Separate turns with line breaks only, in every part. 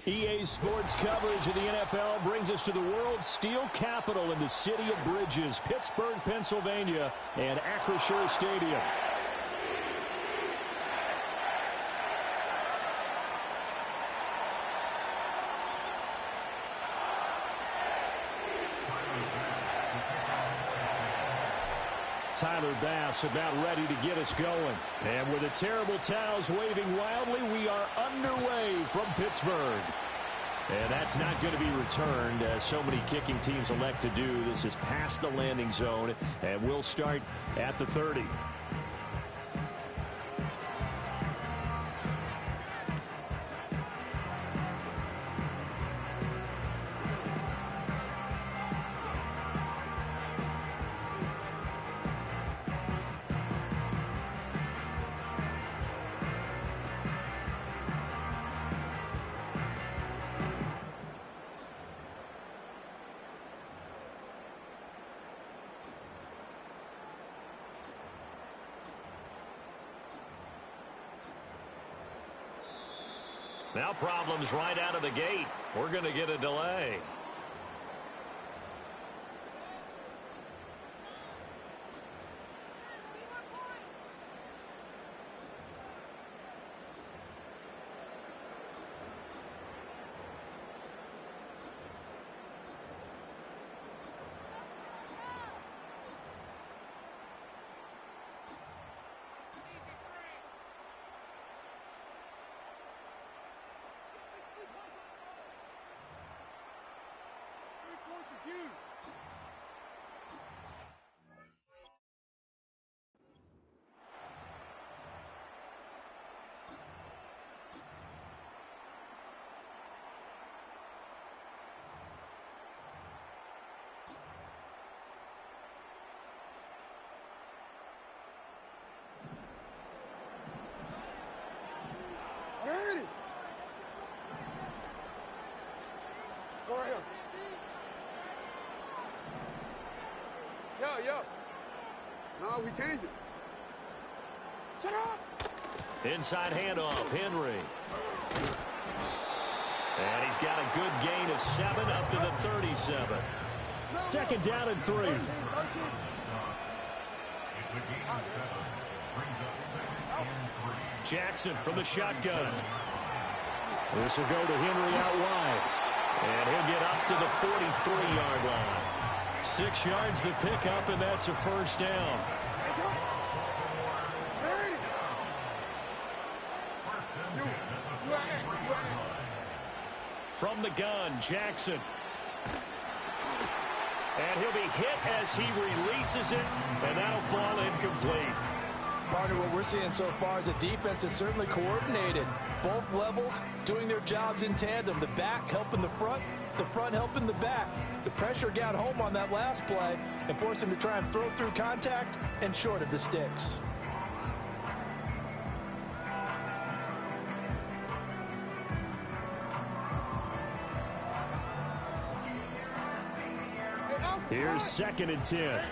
EA Sports coverage of the NFL brings us to the world's steel capital in the city of bridges, Pittsburgh, Pennsylvania, and Acrisure Stadium. Tyler Bass about ready to get us going. And with the terrible towels waving wildly, we are underway from Pittsburgh. And that's not going to be returned, as so many kicking teams elect to do. This is past the landing zone, and we'll start at the 30. Now problems right out of the gate. We're going to get a delay.
Go right here. Yo. No, we changed it. Shut up.
Inside handoff, Henry. And he's got a good gain of 7 up to the 37. Second down and 3. Jackson from the shotgun. This will go to Henry out wide. And he'll get up to the 43-yard line. 6 yards the pickup, and that's a first down. From the gun, Jackson. And he'll be hit as he releases it, and that'll fall incomplete.
Partner, what we're seeing so far is a defense that's certainly coordinated. Both levels doing their jobs in tandem. The back helping the front helping the back. The pressure got home on that last play and forced him to try and throw through contact and short of the sticks.
Here's 2nd and 10.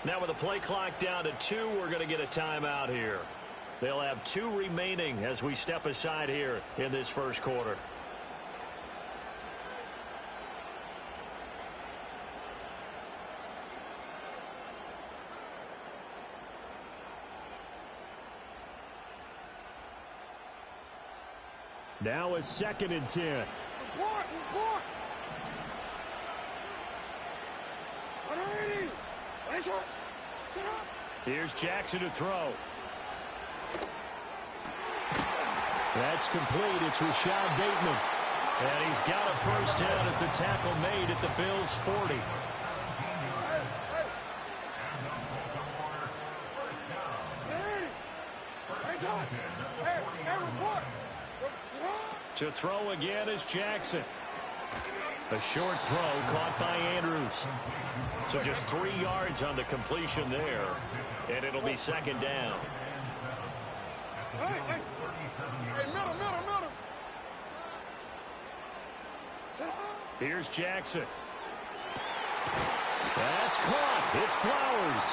Now with the play clock down to 2, we're going to get a timeout here. They'll have 2 remaining as we step aside here in this first quarter. Now it's 2nd and 10. Here's Jackson to throw. That's complete. It's Rashad Bateman. And he's got a first down as the tackle made at the Bills' 40. To throw again is Jackson. A short throw caught by Andrews. So just 3 yards on the completion there. And it'll be 2nd down.
Hey, middle.
Here's Jackson. That's caught. It's Flowers.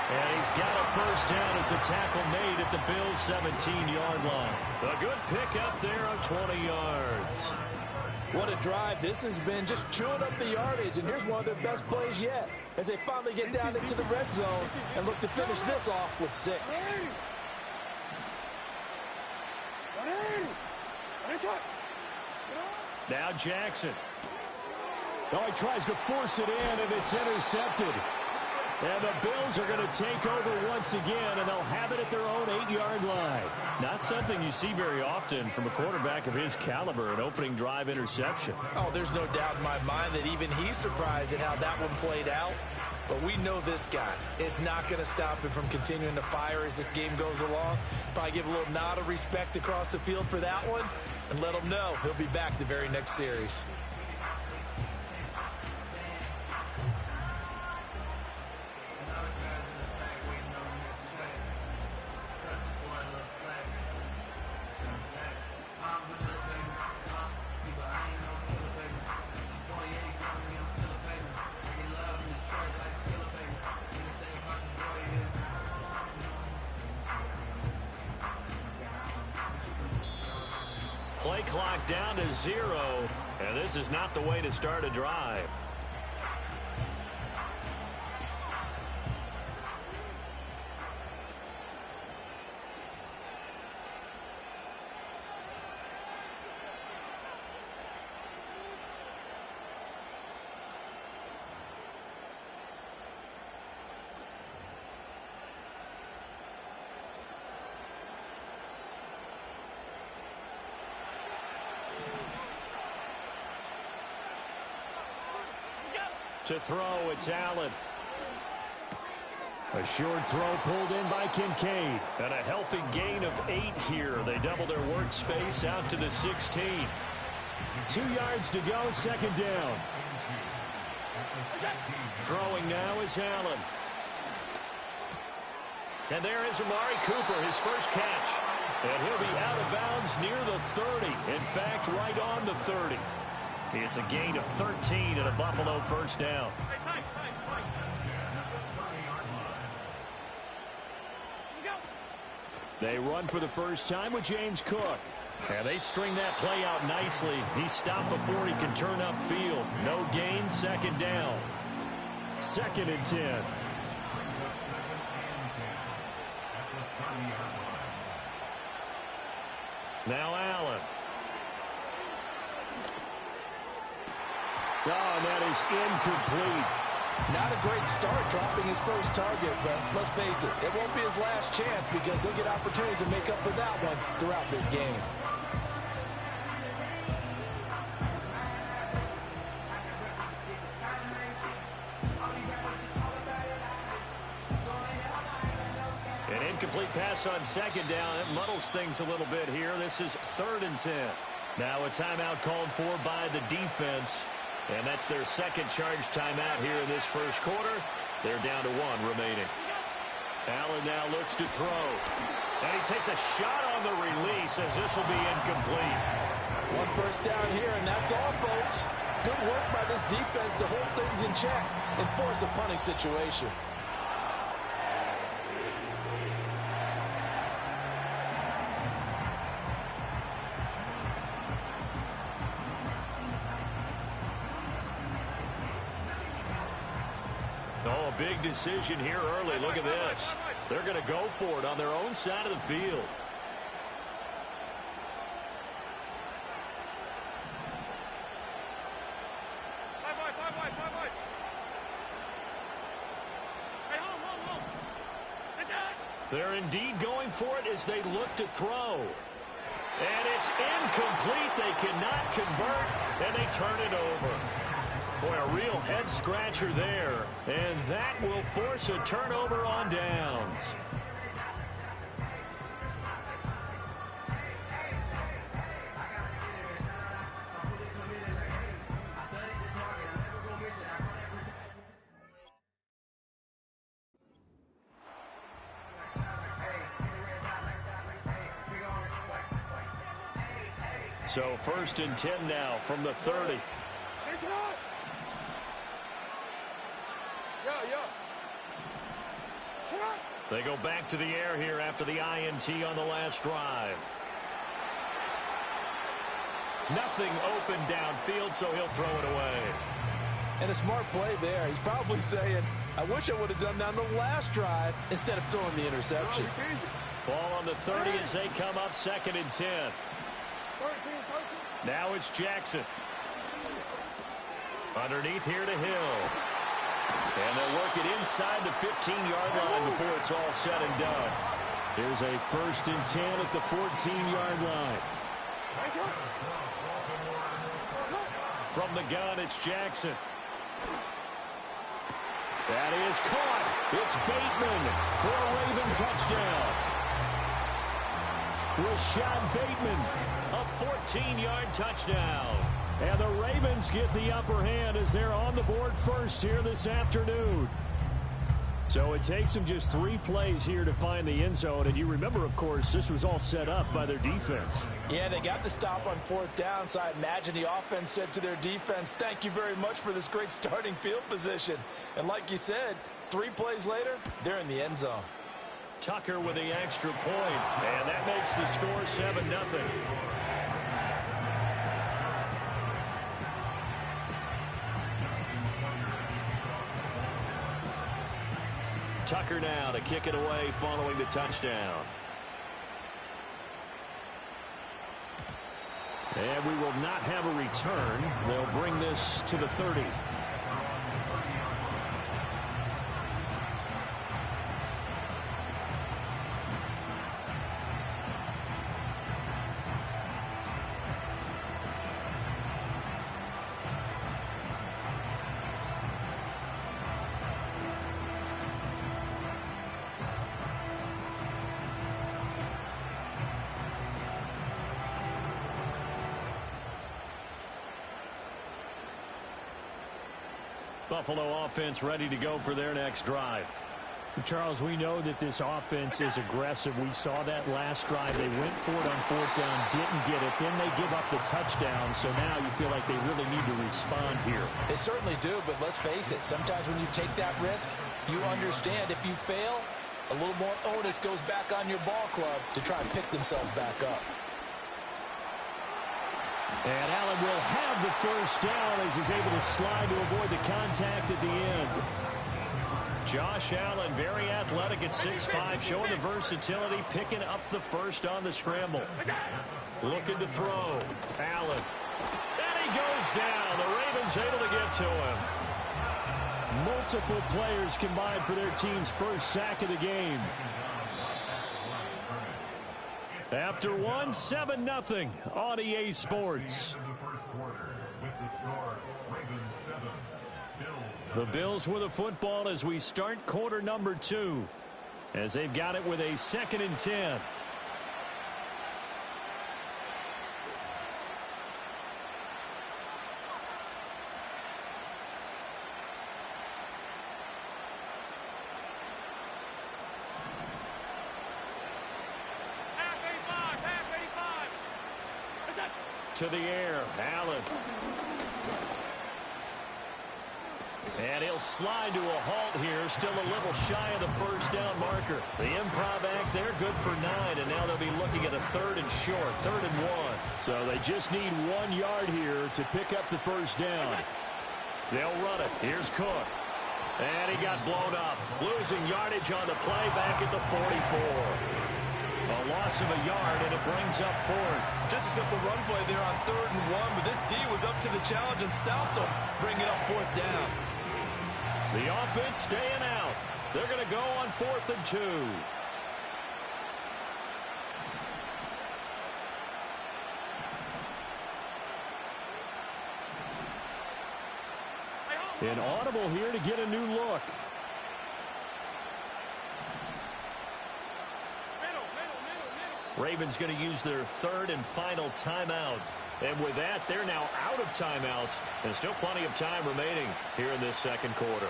And he's got a first down as a tackle made at the Bills' 17-yard line. A good pickup there on 20 yards.
What a drive this has been, just chewing up the yardage. And here's one of their best plays yet as they finally get down into the red zone and look to finish this off with 6.
Now Jackson. Oh, he tries to force it in, and it's intercepted. And the Bills are going to take over once again, and they'll have it at their own 8-yard line. Not something you see very often from a quarterback of his caliber, an opening drive interception.
Oh, there's no doubt in my mind that even he's surprised at how that one played out. But we know this guy is not going to stop him from continuing to fire as this game goes along. Probably give a little nod of respect across the field for that one, and let him know he'll be back the very next series.
Play clock down to 0, and this is not the way to start a drive. To throw, it's Allen. A short throw pulled in by Kincaid. And a healthy gain of 8 here. They double their workspace out to the 16. 2 yards to go, second down. Throwing now is Allen. And there is Amari Cooper, his first catch. And he'll be out of bounds near the 30. In fact, right on the 30. It's a gain of 13 and a Buffalo first down. They run for the first time with James Cook. And they string that play out nicely. He stopped before he can turn upfield. No gain, second down. 2nd and 10. Now Allen. Oh, and that is incomplete.
Not a great start dropping his first target, but let's face it, it won't be his last chance because he'll get opportunities to make up for that one throughout this game.
An incomplete pass on second down. It muddles things a little bit here. This is 3rd and 10. Now a timeout called for by the defense. And that's their second charge timeout here in this first quarter. They're down to 1 remaining. Allen now looks to throw. And he takes a shot on the release as this will be incomplete.
1 first down here, and that's all, folks. Good work by this defense to hold things in check and force a punting situation.
Oh, a big decision here early. Look at this. They're going to go for it on their own side of the field. They're indeed going for it as they look to throw. And it's incomplete. They cannot convert, and they turn it over. Boy, a real head-scratcher there. And that will force a turnover on downs. So 1st and 10 now from the 30. They go back to the air here after the INT on the last drive. Nothing open downfield, so he'll throw it away.
And a smart play there. He's probably saying, I wish I would have done that on the last drive instead of throwing the interception.
Ball on the 30 as they come up 2nd and 10. Now it's Jackson. Underneath here to Hill. And they'll work it inside the 15-yard line before it's all said and done. Here's a 1st and 10 at the 14-yard line. From the gun, it's Jackson. That is caught. It's Bateman for a Raven touchdown. Rashad Bateman, a 14-yard touchdown. And the Ravens get the upper hand as they're on the board first here this afternoon. So it takes them just 3 plays here to find the end zone. And you remember, of course, this was all set up by their defense.
Yeah, they got the stop on 4th down, so I imagine the offense said to their defense, thank you very much for this great starting field position. And like you said, 3 plays later, they're in the end zone.
Tucker with the extra point, and that makes the score 7-0. Tucker now to kick it away following the touchdown. And we will not have a return. They'll bring this to the 30. Buffalo offense ready to go for their next drive.
Charles, we know that this offense is aggressive. We saw that last drive. They went for it on 4th down, didn't get it. Then they give up the touchdown. So now you feel like they really need to respond here.
They certainly do, but let's face it. Sometimes when you take that risk, you understand if you fail, a little more onus goes back on your ball club to try and pick themselves back up.
And Allen will have the 1st down as he's able to slide to avoid the contact at the end.
Josh Allen, very athletic at 6'5", showing the versatility, picking up the 1st on the scramble. Looking to throw. Allen. And he goes down. The Ravens able to get to him.
Multiple players combined for their team's 1st sack of the game.
After 7-0 on EA Sports. The Bills with a football as we start quarter number 2. As they've got it with a 2nd and 10. To the air, Allen. And he'll slide to a halt here, still a little shy of the 1st down marker. The improv act there, good for 9, and now they'll be looking at a 3rd and short, 3rd and 1.
So they just need 1 yard here to pick up the 1st down.
They'll run it. Here's Cook. And he got blown up. Losing yardage on the play back at the 44. A loss of a yard, and it brings up 4th.
Just a simple run play there on 3rd and 1, but this D was up to the challenge and stopped him, bringing up 4th down.
The offense staying out. They're going to go on 4th and 2.
An audible here to get a new look.
Ravens going to use their 3rd and final timeout. And with that, they're now out of timeouts. And still plenty of time remaining here in this 2nd quarter.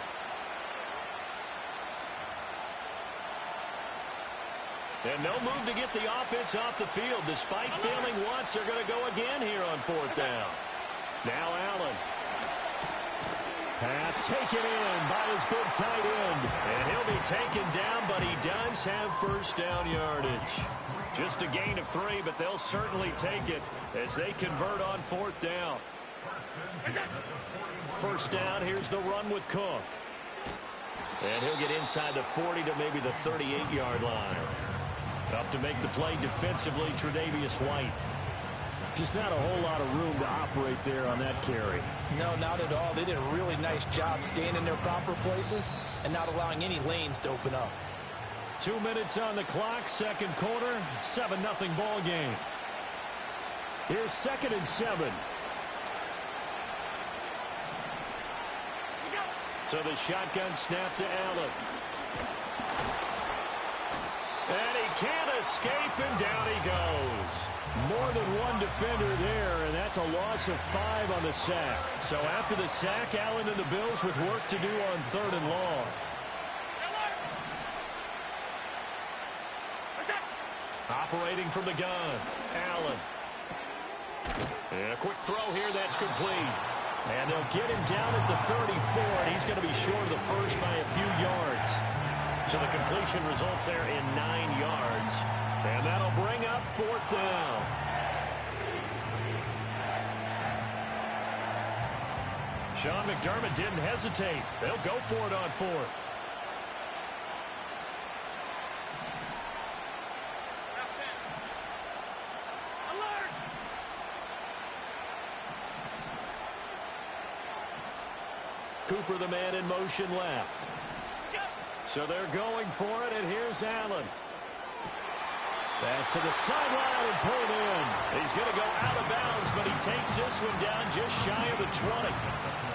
And no move to get the offense off the field. Despite failing once, they're going to go again here on 4th down. Now Allen.
Pass
It's taken in by his big tight end. And he'll be taken down, but he does have first down yardage. Just a gain of 3, but they'll certainly take it as they convert on 4th down. First down, here's the run with Cook. And he'll get inside the 40 to maybe the 38-yard line. Up to make the play defensively, Tre'Davious White. Just not a whole lot of room to operate there on that carry.
No, not at all. They did a really nice job staying in their proper places and not allowing any lanes to open up.
2 minutes on the clock, second quarter, 7-0 ball game. Here's 2nd and 7. So the shotgun snap to Allen. And he can't escape, and down he goes. More than one defender there, and that's a loss of 5 on the sack. So after the sack, Allen and the Bills with work to do on 3rd and long. Operating from the gun, Allen. And a quick throw here, that's complete. And they'll get him down at the 34, and he's going to be short of the first by a few yards. So the completion results there in 9 yards. And that'll bring up 4th down. Sean McDermott didn't hesitate. They'll go for it on 4th. Cooper, the man in motion left. So they're going for it, and here's Allen. Pass to the sideline and pulled in. He's going to go out of bounds, but he takes this one down just shy of the 20.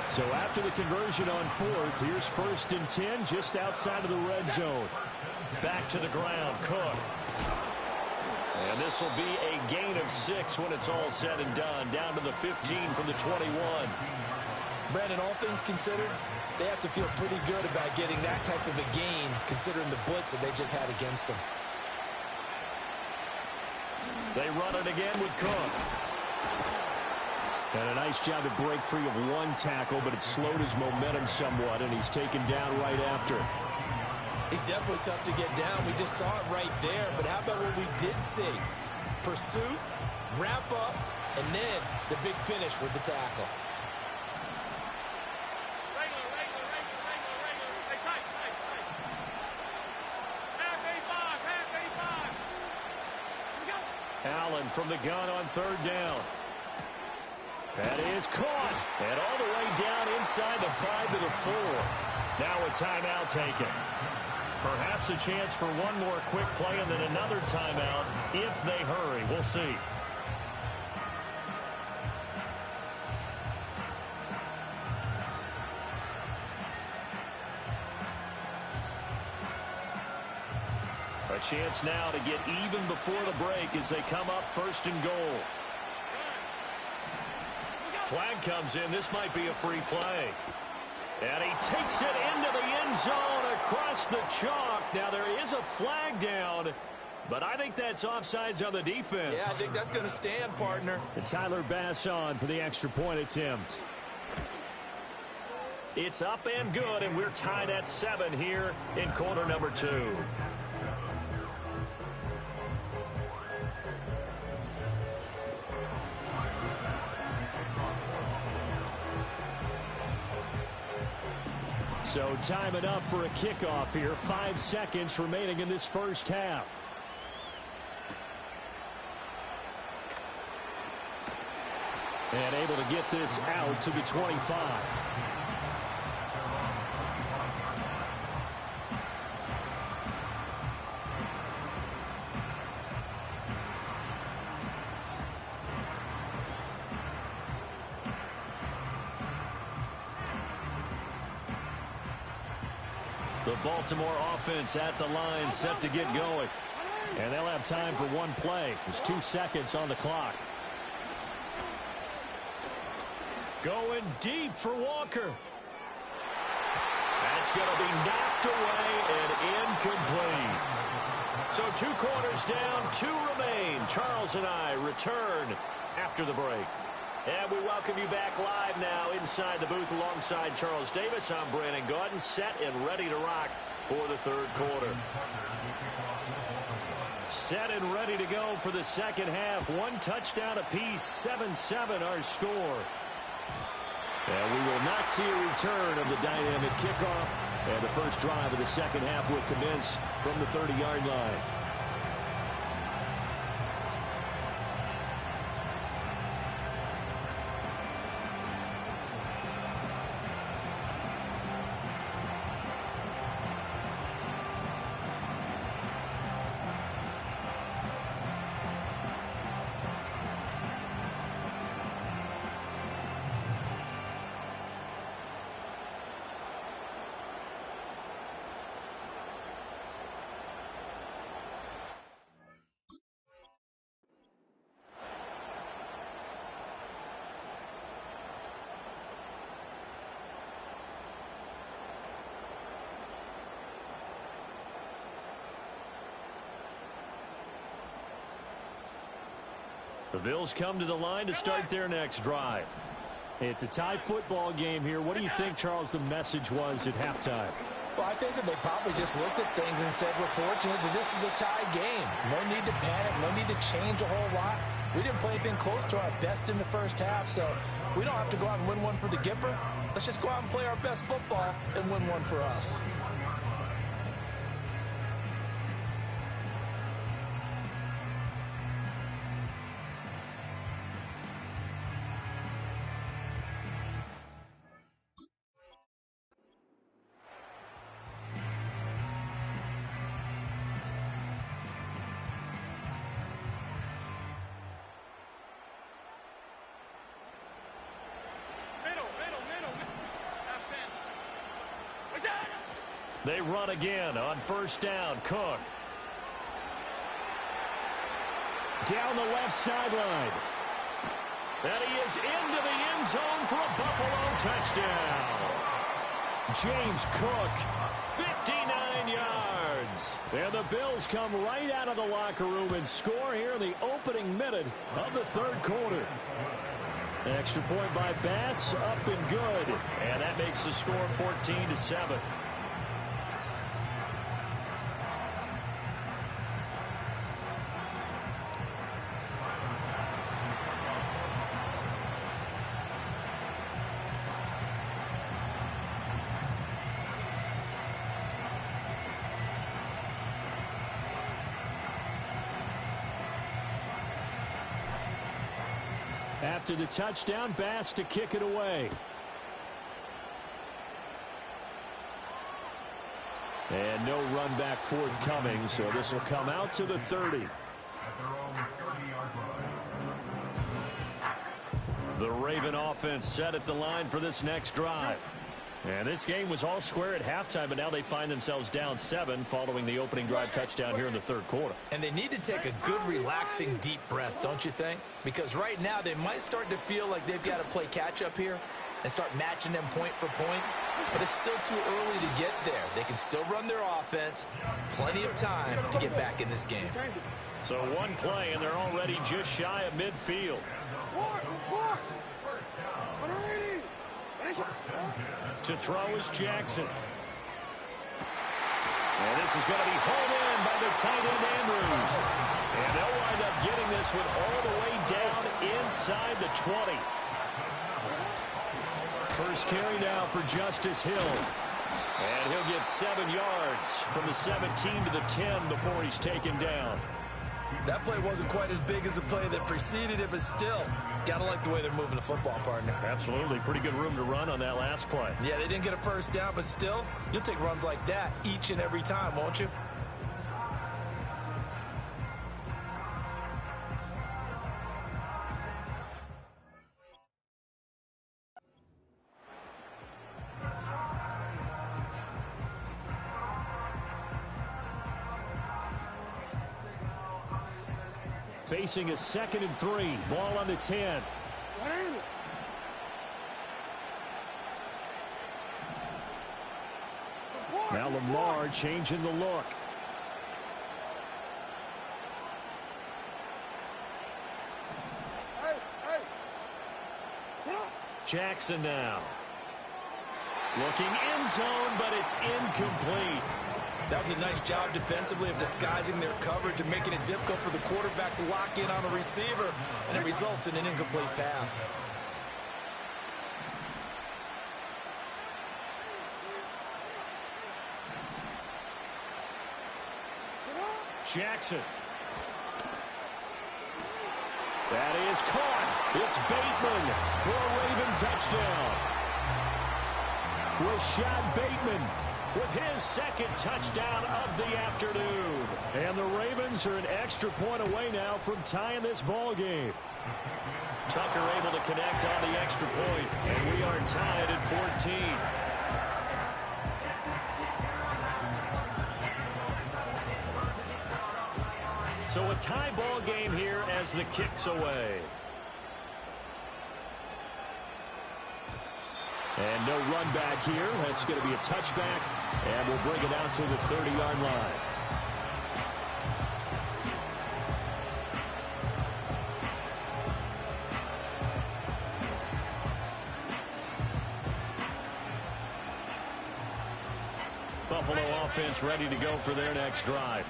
So after the conversion on 4th, here's 1st and 10 just outside of the red zone. Back to the ground, Cook. And this will be a gain of 6 when it's all said and done. Down to the 15 from the 21.
Brandon, all things considered, they have to feel pretty good about getting that type of a gain, considering the blitz that they just had against them.
They run it again with Cook. And a nice job to break free of one tackle, but it slowed his momentum somewhat, and he's taken down right after.
He's definitely tough to get down. We just saw it right there, but how about what we did see? Pursuit, wrap up, and then the big finish with the tackle.
Allen from the gun on 3rd down. That is caught. And all the way down inside the 5 to the 4. Now a timeout taken. Perhaps a chance for one more quick play and then another timeout if they hurry. We'll see. A chance now to get even before the break as they come up 1st and goal. Flag comes in. This might be a free play. And he takes it into the end zone across the chalk. Now there is a flag down, but I think that's offsides on the defense.
Yeah, I think that's going to stand, partner.
And Tyler Bass on for the extra point attempt. It's up and good, and we're tied at 7 here in quarter number 2. So time enough for a kickoff here. 5 seconds remaining in this first half. And able to get this out to the 25. The Baltimore offense at the line, set to get going. And they'll have time for one play. There's 2 seconds on the clock. Going deep for Walker. That's going to be knocked away and incomplete. So 2 quarters down, 2 remain. Charles and I return after the break. And we welcome you back live now inside the booth alongside Charles Davis. I'm Brandon Gaudin, set and ready to rock for the third quarter. Set and ready to go for the second half. One touchdown apiece, 7-7 our score. And we will not see a return of the dynamic kickoff. And the first drive of the second half will commence from the 30-yard line. The Bills come to the line to start their next drive.
It's a tie football game here. What do you think, Charles, the message was at halftime?
Well, I think that they probably just looked at things and said, we're fortunate that this is a tie game. No need to panic. No need to change a whole lot. We didn't play anything close to our best in the first half, so we don't have to go out and win one for the Gipper. Let's just go out and play our best football and win one for us.
They run again on first down. Cook.
Down the left sideline.
And he is into the end zone for a Buffalo touchdown.
James Cook.
59 yards.
And the Bills come right out of the locker room and score here in the opening minute of the third quarter. Extra point by Bass, up and good.
And that makes the score 14-7.
After the touchdown, Bass to kick it away. And no run back forthcoming, so this will come out to the 30.
The Raven offense set at the line for this next drive. And this game was all square at halftime, but now they find themselves down 7 following the opening drive touchdown here in the third quarter.
And they need to take a good, relaxing, deep breath, don't you think? Because right now they might start to feel like they've got to play catch-up here and start matching them point for point. But it's still too early to get there. They can still run their offense. Plenty of time to get back in this game.
So one play, and they're already just shy of midfield. To throw is Jackson. And this is going to be hauled in by the tight end Andrews. And they'll wind up getting this one all the way down inside the 20. First carry now for Justice Hill. And he'll get 7 yards from the 17 to the 10 before he's taken down.
That play wasn't quite as big as the play that preceded it, but still, gotta like the way they're moving the football, partner.
Absolutely. Pretty good room to run on that last play.
Yeah, they didn't get a first down, but still, you'll take runs like that each and every time, won't you?
Facing a 2nd and 3. Ball on the 10. Now Lamar changing the look.
Jackson now. Looking end zone, but it's incomplete.
That was a nice job defensively of disguising their coverage and making it difficult for the quarterback to lock in on the receiver, and it results in an incomplete pass.
Jackson. That is caught. It's Bateman for a Raven touchdown. Rashad Bateman with his second touchdown of the afternoon. And the Ravens are an extra point away now from tying this ball game. Tucker able to connect on the extra point, and we are tied at 14. So a tie ball game here as the kick's away. And no run back here. That's going to be a touchback, and we'll bring it out to the 30-yard line. Buffalo offense ready to go for their next drive.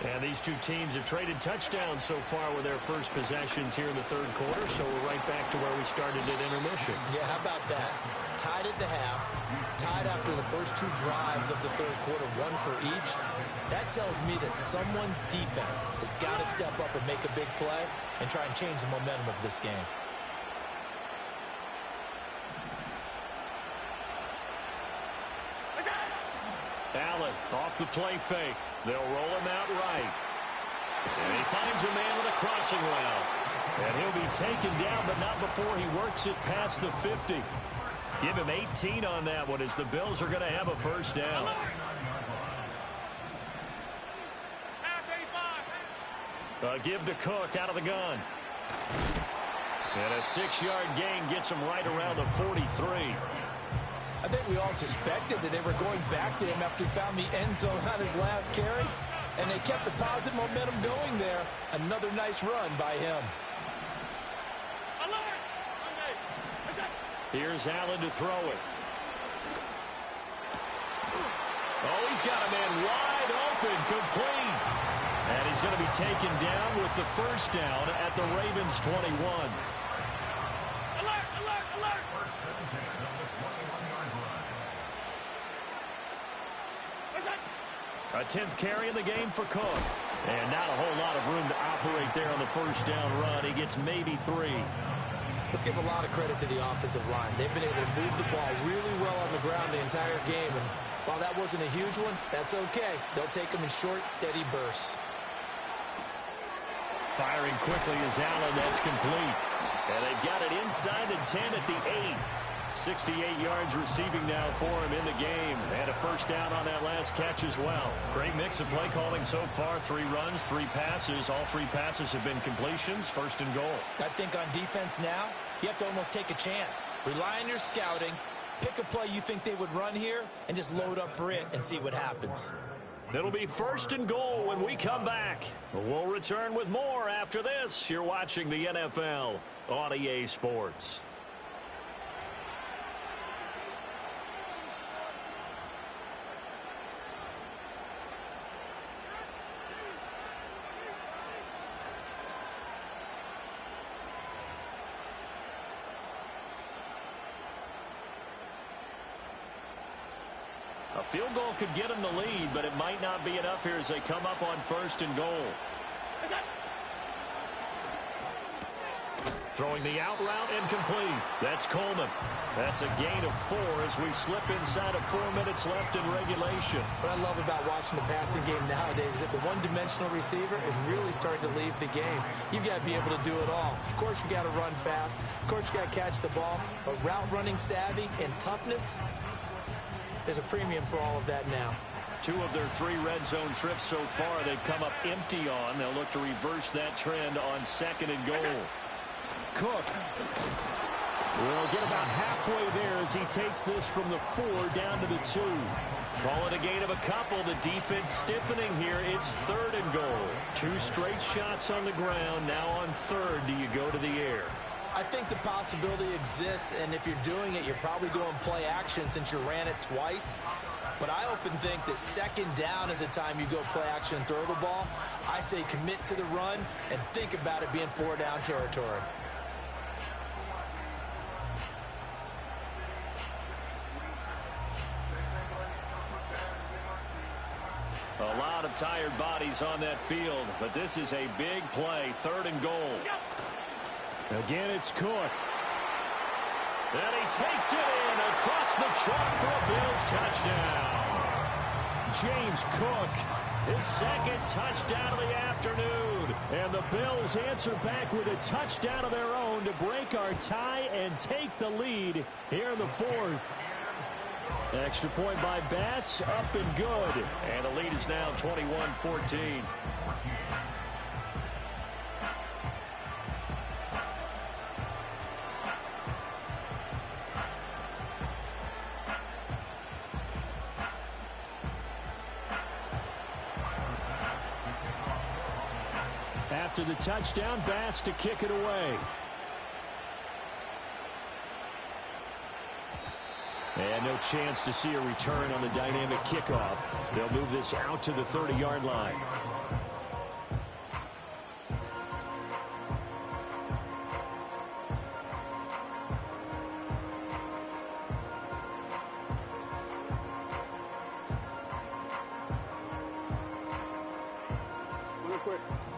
And these two teams have traded touchdowns so far with their first possessions here in the third quarter, so we're right back to where we started at intermission.
Yeah, how about that? Tied at the half, tied after the first two drives of the third quarter, one for each. That tells me that someone's defense has got to step up and make a big play and try and change the momentum of this game.
Allen off the play fake. They'll roll him out right. And he finds a man with a crossing route. And he'll be taken down, but not before he works it past the 50. Give him 18 on that one as the Bills are going to have a first down. A give to Cook out of the gun. And a 6-yard gain gets him right around the 43.
I think we all suspected that they were going back to him after he found the end zone on his last carry, and they kept the positive momentum going there. Another nice run by him.
Here's Allen to throw it. Oh, he's got a man wide open, complete. And he's going to be taken down with the first down at the Ravens' 21. A 10th carry in the game for Cook. And not a whole lot of room to operate there on the first down run. He gets maybe 3.
Let's give a lot of credit to the offensive line. They've been able to move the ball really well on the ground the entire game. And while that wasn't a huge one, that's okay. They'll take them in short, steady bursts.
Firing quickly is Allen. That's complete. And they've got it inside the 10 at the 8. 68 yards receiving now for him in the game. And a first down on that last catch as well. Great mix of play calling so far. 3 runs, 3 passes. All 3 passes have been completions. First and goal.
I think on defense now, you have to almost take a chance. Rely on your scouting. Pick a play you think they would run here and just load up for it and see what happens.
It'll be first and goal when we come back. We'll return with more after this. You're watching the NFL on EA Sports. A field goal could get them the lead, but it might not be enough here as they come up on first and goal. Throwing the out route and complete. That's Coleman. That's a gain of 4 as we slip inside of 4 minutes left in regulation.
What I love about watching the passing game nowadays is that the one-dimensional receiver is really starting to leave the game. You've got to be able to do it all. Of course, you got to run fast. Of course, you got to catch the ball. But route running savvy and toughness, there's a premium for all of that now.
2 of their 3 red zone trips so far they've come up empty on. They'll look to reverse that trend on second and goal. Cook will get about halfway there as he takes this from the 4 down to the 2. Call it a gain of a couple. The defense stiffening here. It's third and goal. 2 straight shots on the ground. Now on third, do you go to the air?
I think the possibility exists, and if you're doing it, you're probably going play action since you ran it twice. But I often think that second down is a time you go play action and throw the ball. I say commit to the run and think about it being 4-down territory.
A lot of tired bodies on that field, but this is a big play, 3rd and goal.
Again, it's Cook.
And he takes it in across the chalk for a Bills touchdown. James Cook, his 2nd touchdown of the afternoon. And the Bills answer back with a touchdown of their own to break our tie and take the lead here in the 4th. Extra point by Bass, up and good. And the lead is now 21-14.
After the touchdown, Bass to kick it away. And no chance to see a return on the dynamic kickoff. They'll move this out to the 30-yard line.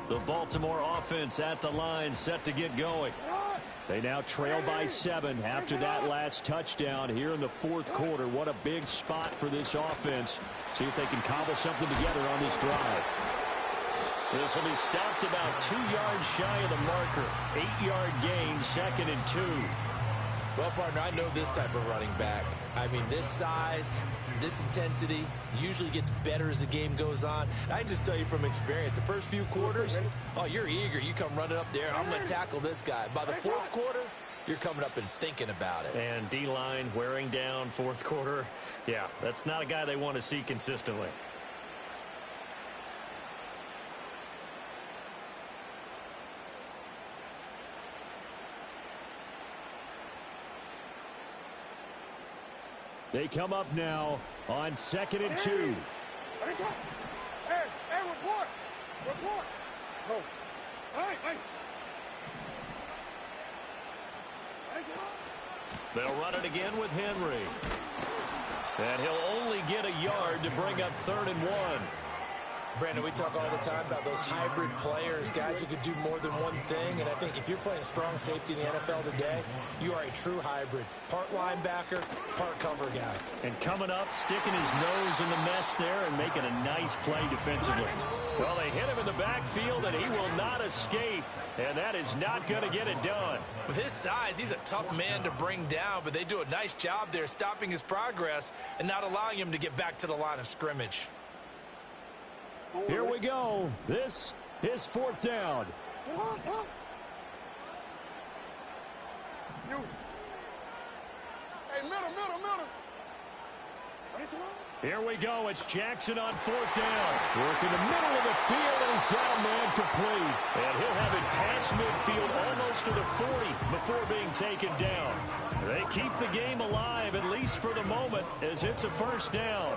The Baltimore offense at the line, set to get going.
They now trail by 7 after that last touchdown here in the 4th quarter. What a big spot for this offense. See if they can cobble something together on this drive.
This will be stopped about 2 yards shy of the marker. 8-yard gain, 2nd and 2.
Well, partner, I know this type of running back. I mean, this size, this intensity usually gets better as the game goes on. I just tell you from experience, the first few quarters, oh, you're eager. You come running up there, I'm going to tackle this guy. By the 4th quarter, you're coming up and thinking about it.
And D-line wearing down 4th quarter. Yeah, that's not a guy they want to see consistently. They come up now on 2nd and 2.
Hey, report. Report. Oh. Hey.
They'll run it again with Henry. And he'll only get a yard to bring up 3rd and 1.
Brandon, we talk all the time about those hybrid players, guys who could do more than one thing. And I think if you're playing strong safety in the NFL today, you are a true hybrid. Part linebacker, part cover guy.
And coming up, sticking his nose in the mess there and making a nice play defensively.
Well, they hit him in the backfield, and he will not escape. And that is not going to get it done.
With his size, he's a tough man to bring down, but they do a nice job there stopping his progress and not allowing him to get back to the line of scrimmage.
Here we go. This is 4th down.
Hey, middle.
Here we go. It's Jackson on 4th down. Working the middle of the field, and he's got a man complete.
And he'll have it past midfield almost to the 40 before being taken down. They keep the game alive, at least for the moment, as it's a 1st down.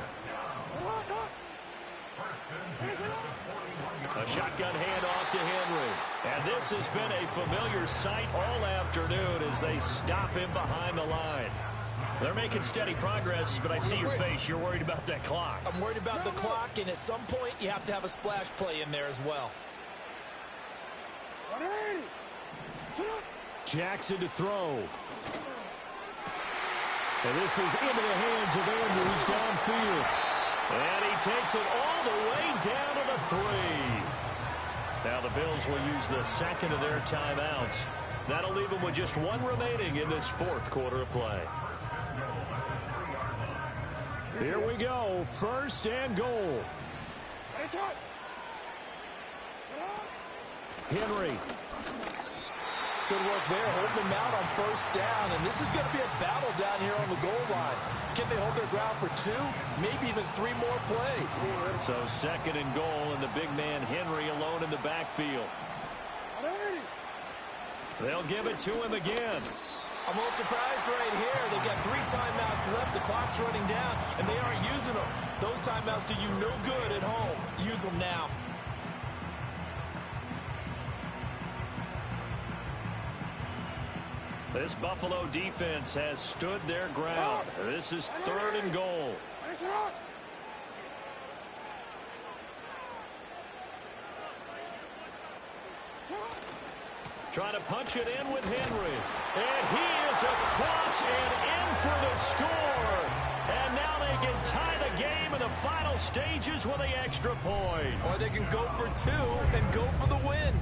A shotgun handoff to Henry. And this has been a familiar sight all afternoon as they stop him behind the line. They're making steady progress, but I see your face. You're worried about that clock.
I'm worried about the clock, and at some point, you have to have a splash play in there as well.
Jackson to throw. And this is into the hands of Andrews downfield.
And he takes it all the way down to the 3. Now the Bills will use the 2nd of their timeouts. That'll leave them with just 1 remaining in this 4th quarter of play.
Here we go. 1st and goal. Henry.
Good work there, holding them out on 1st down. And this is going to be a battle down here on the goal line. Can they hold their ground for 2, maybe even 3 more plays?
So 2nd and goal, and the big man Henry alone in the backfield. They'll give it to him again.
I'm a little surprised right here. They've got 3 timeouts left. The clock's running down, and they aren't using them. Those timeouts do you no good at home. Use them now.
This Buffalo defense has stood their ground. This is 3rd and goal. Trying to punch it in with Henry. And he is across and in for the score. And now they can tie the game in the final stages with the extra point.
Or they can go for 2 and go for the win.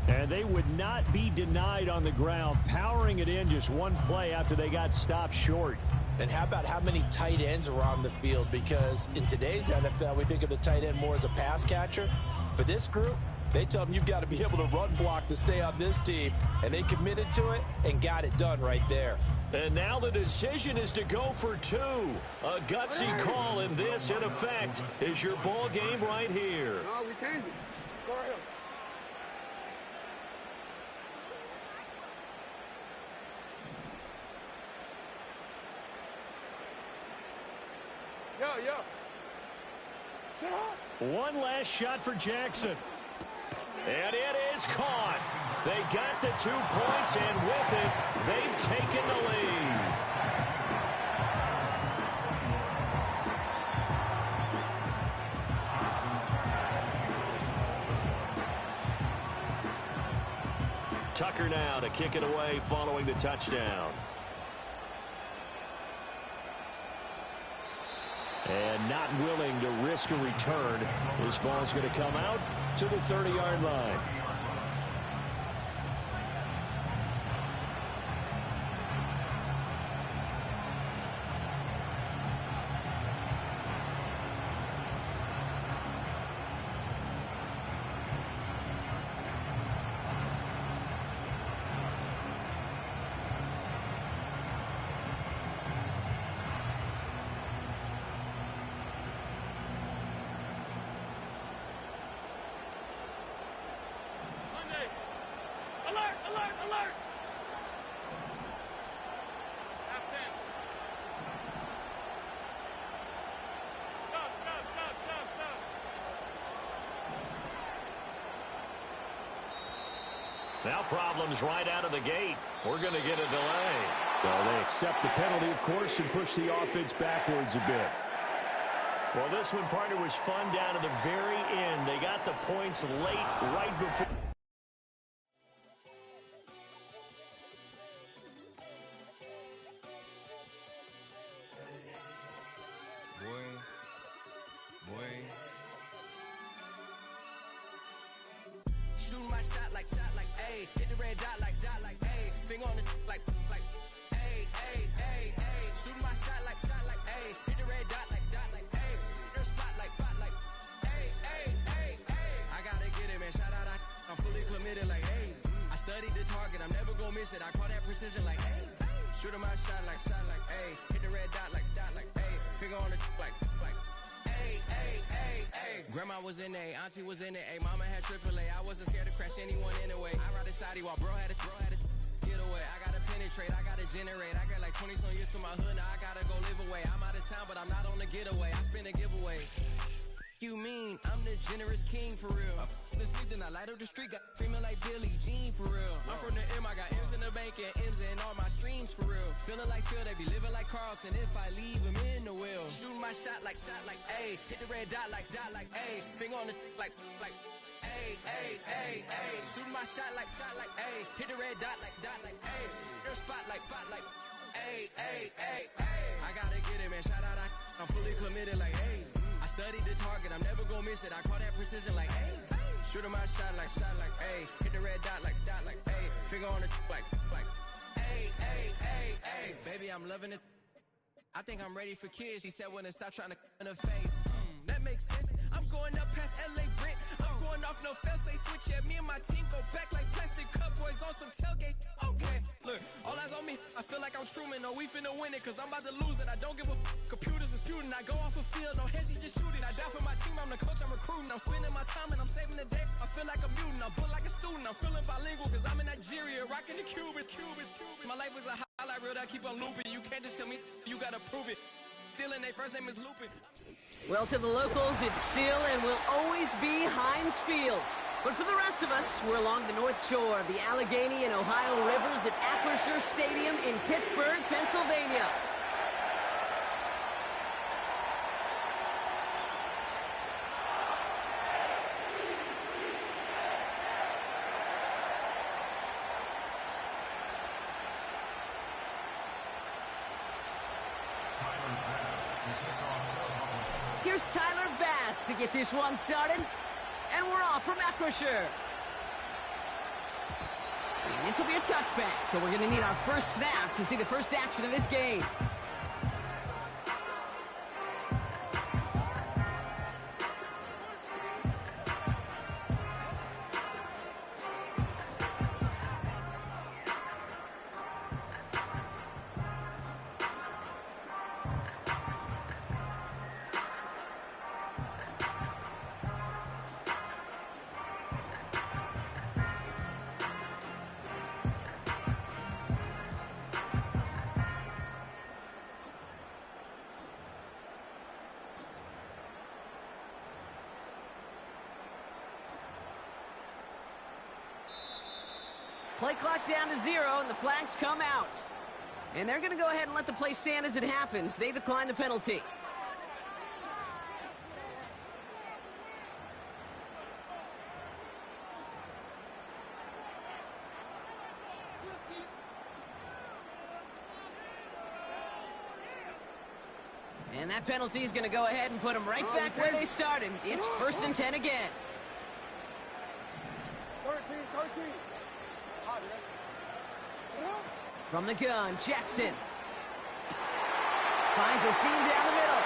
And they would not be denied on the ground, powering it in just one play after they got stopped short.
And how about how many tight ends are on the field? Because in today's NFL, we think of the tight end more as a pass catcher. For this group, they tell them you've got to be able to run block to stay on this team. And they committed to it and got it done right there.
And now the decision is to go for 2. A gutsy call, and this, in effect, is your ball game right here.
No, we changed it. Go right here.
One last shot for Jackson. And it is caught. They got the 2 points, and with it, they've taken the lead. Tucker now to kick it away following the touchdown.
And not willing to risk a return. This ball's going to come out to the 30-yard line.
Now problems right out of the gate. We're going to get a delay.
Well, they accept the penalty, of course, and push the offense backwards a bit.
Well, this one, partner, was fun down to the very end. They got the points late, right before.
Shooting my shot like, ayy. Hit the red dot like, ayy. Finger on the like, ayy, ayy, ayy, ayy. Shooting my shot like, ayy. Hit the red dot like, ayy. Their spot like, ayy, ayy, ayy, ayy. I gotta get it, man. Shout out, I'm fully committed like, ayy. I studied the target, I'm never gonna miss it. I call that precision like, ayy. Shooting my shot like, ayy. Hit the red dot like, ayy. Finger on the like, ayy, ayy, ayy, ayy. Grandma was in A, auntie was in it, ayy. Mama had AAA. I wasn't scared to crash anyone anyway. I ride a side while bro had a get away. I gotta penetrate, I gotta generate. I got like 20-some years to my hood, now I gotta go live away. I'm out of town, but I'm not on the getaway. I spin a giveaway. You mean I'm the generous king for real? The sleep, then I light up the street, got screaming like Billie Jean for real. I'm from the M, I got M's in the bank and M's in all my streams for real. Feeling like Phil, they be living like Carlson if I leave him in the wheel. Shooting my shot like, ayy. Hit the red dot like, ayy. Finger on the like, ayy, ayy, ayy, ayy. Shooting my shot like, ayy. Hit the red dot like, ayy. Their spot like, ayy, ayy, ayy, ayy. I gotta get it, man. Shout out, I'm fully committed like, ayy. I studied the target, I'm never gonna miss it. I call that precision like, ayy. Shooting my shot like, ayy. Hit the red dot like, ayy. Finger on the like, ayy, ayy, ayy, ayy. Baby, I'm loving it. I think I'm ready for kids. She said when to stop trying to in her face. That makes sense. I'm going up past LA Brent. I'm going off, no fail, say switch, yeah, me and my team go back like plastic cup boys on some tailgate. Okay, look, all eyes on me, I feel like I'm Truman, no, we finna win it, cause I'm about to lose it, I don't give a computers disputing, I go off a field, no heads, you just shooting, I die for my team, I'm the coach, I'm recruiting, I'm spending my time and I'm saving the day, I feel like a mutant, I'm built like a student, I'm feeling bilingual, cause I'm in Nigeria, rocking the Cubans, my life is a highlight reel that I keep on looping, you can't just tell me, you gotta prove it, stealing, their first name is Lupin.
Well, to the locals, it's still and will always be Heinz Field. But for the rest of us, we're along the North Shore of the Allegheny and Ohio Rivers at Acrisure Stadium in Pittsburgh, Pennsylvania. Here's Tyler Bass to get this one started. And we're off from Acrisure. And this will be a touchback, so we're going to need our first snap to see the first action of this game. Play clock down to 0, and the flags come out. And they're going to go ahead and let the play stand as it happens. They decline the penalty. And that penalty is going to go ahead and put them right back where they started. It's 1st and 10 again.
13.
From the gun, Jackson. Finds a seam down the middle.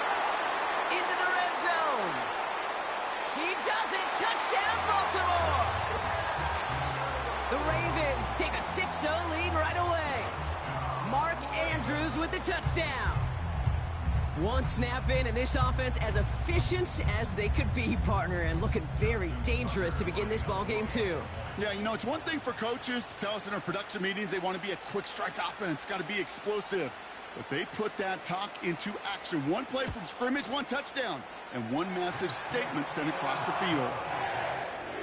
Into the red zone. He does it. Touchdown, Baltimore. The Ravens take a 6-0 lead right away. Mark Andrews with the touchdown. One snap in, and this offense as efficient as they could be, partner, and looking very dangerous to begin this ball game too.
Yeah, you know, it's one thing for coaches to tell us in our production meetings they want to be a quick strike offense, got to be explosive. But they put that talk into action. One play from scrimmage, one touchdown, and one massive statement sent across the field.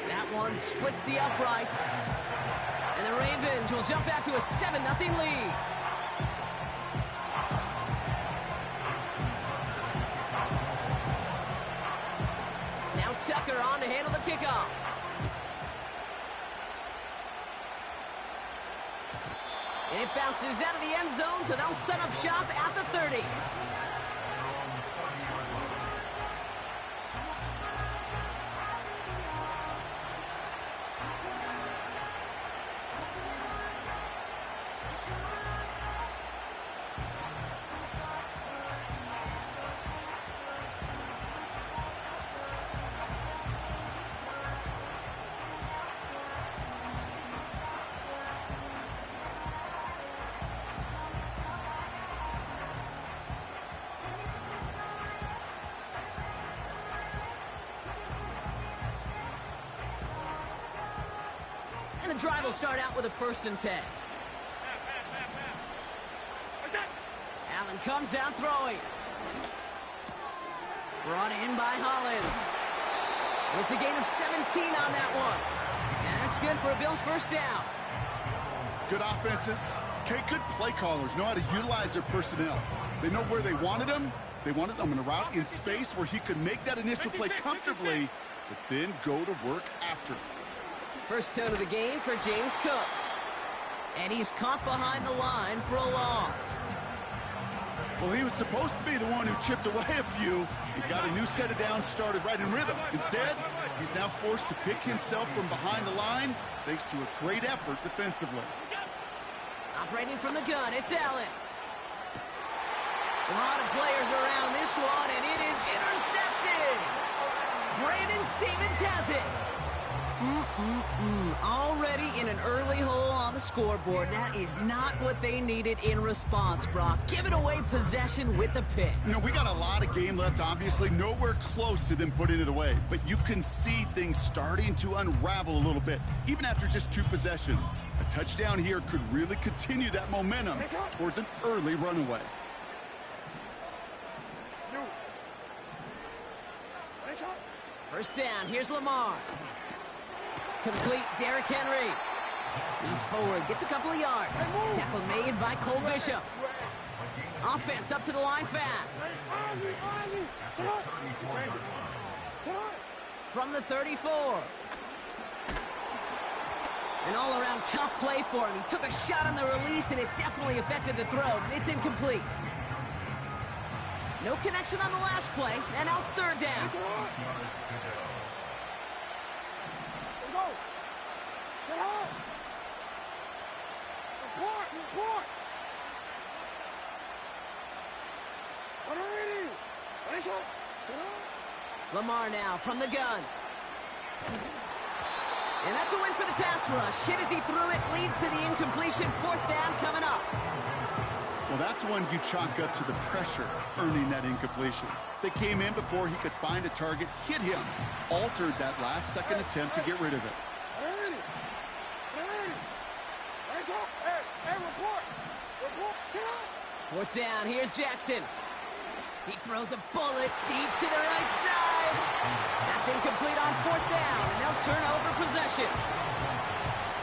That one splits the uprights. And the Ravens will jump out to a 7-0 lead. Now Tucker on to handle the kickoff. And it bounces out of the end zone, so they'll set up shop at the 30. And the drive will start out with a 1st and 10. Allen comes out throwing. Brought in by Hollins. It's a gain of 17 on that one. And that's good for a Bills first down.
Good offenses. Okay, good play callers know how to utilize their personnel. They know where they wanted them. They wanted them in a route in space where he could make that initial play comfortably, but then go to work after.
First tone of the game for James Cook. And he's caught behind the line for a loss.
Well, he was supposed to be the one who chipped away a few. He got a new set of downs started right in rhythm. Instead, he's now forced to pick himself from behind the line thanks to a great effort defensively.
Operating from the gun, it's Allen. A lot of players around this one, and it is intercepted. Brandon Stevens has it. Already in an early hole on the scoreboard. That is not what they needed in response, Brock. Giving away possession with the pick.
You know, we got a lot of game left, obviously. Nowhere close to them putting it away. But you can see things starting to unravel a little bit, even after just 2 possessions. A touchdown here could really continue that momentum towards an early runaway.
First down, here's Lamar. Complete, Derrick Henry. He's forward, gets a couple of yards. Tackle made by Cole Bishop. Offense up to the line fast. From the 34. An all-around tough play for him. He took a shot on the release, and it definitely affected the throw. It's incomplete. No connection on the last play, and now it's third down. Lamar now from the gun. And that's a win for the pass rush. Hit as he threw it, leads to the incompletion. Fourth down coming up.
Well, that's one you chalk up to the pressure earning that incompletion. They came in before he could find a target, hit him, altered that last-second attempt to get rid of it.
Fourth down, here's Jackson. He throws a bullet deep to the right side. That's incomplete on fourth down, and they'll turn over possession.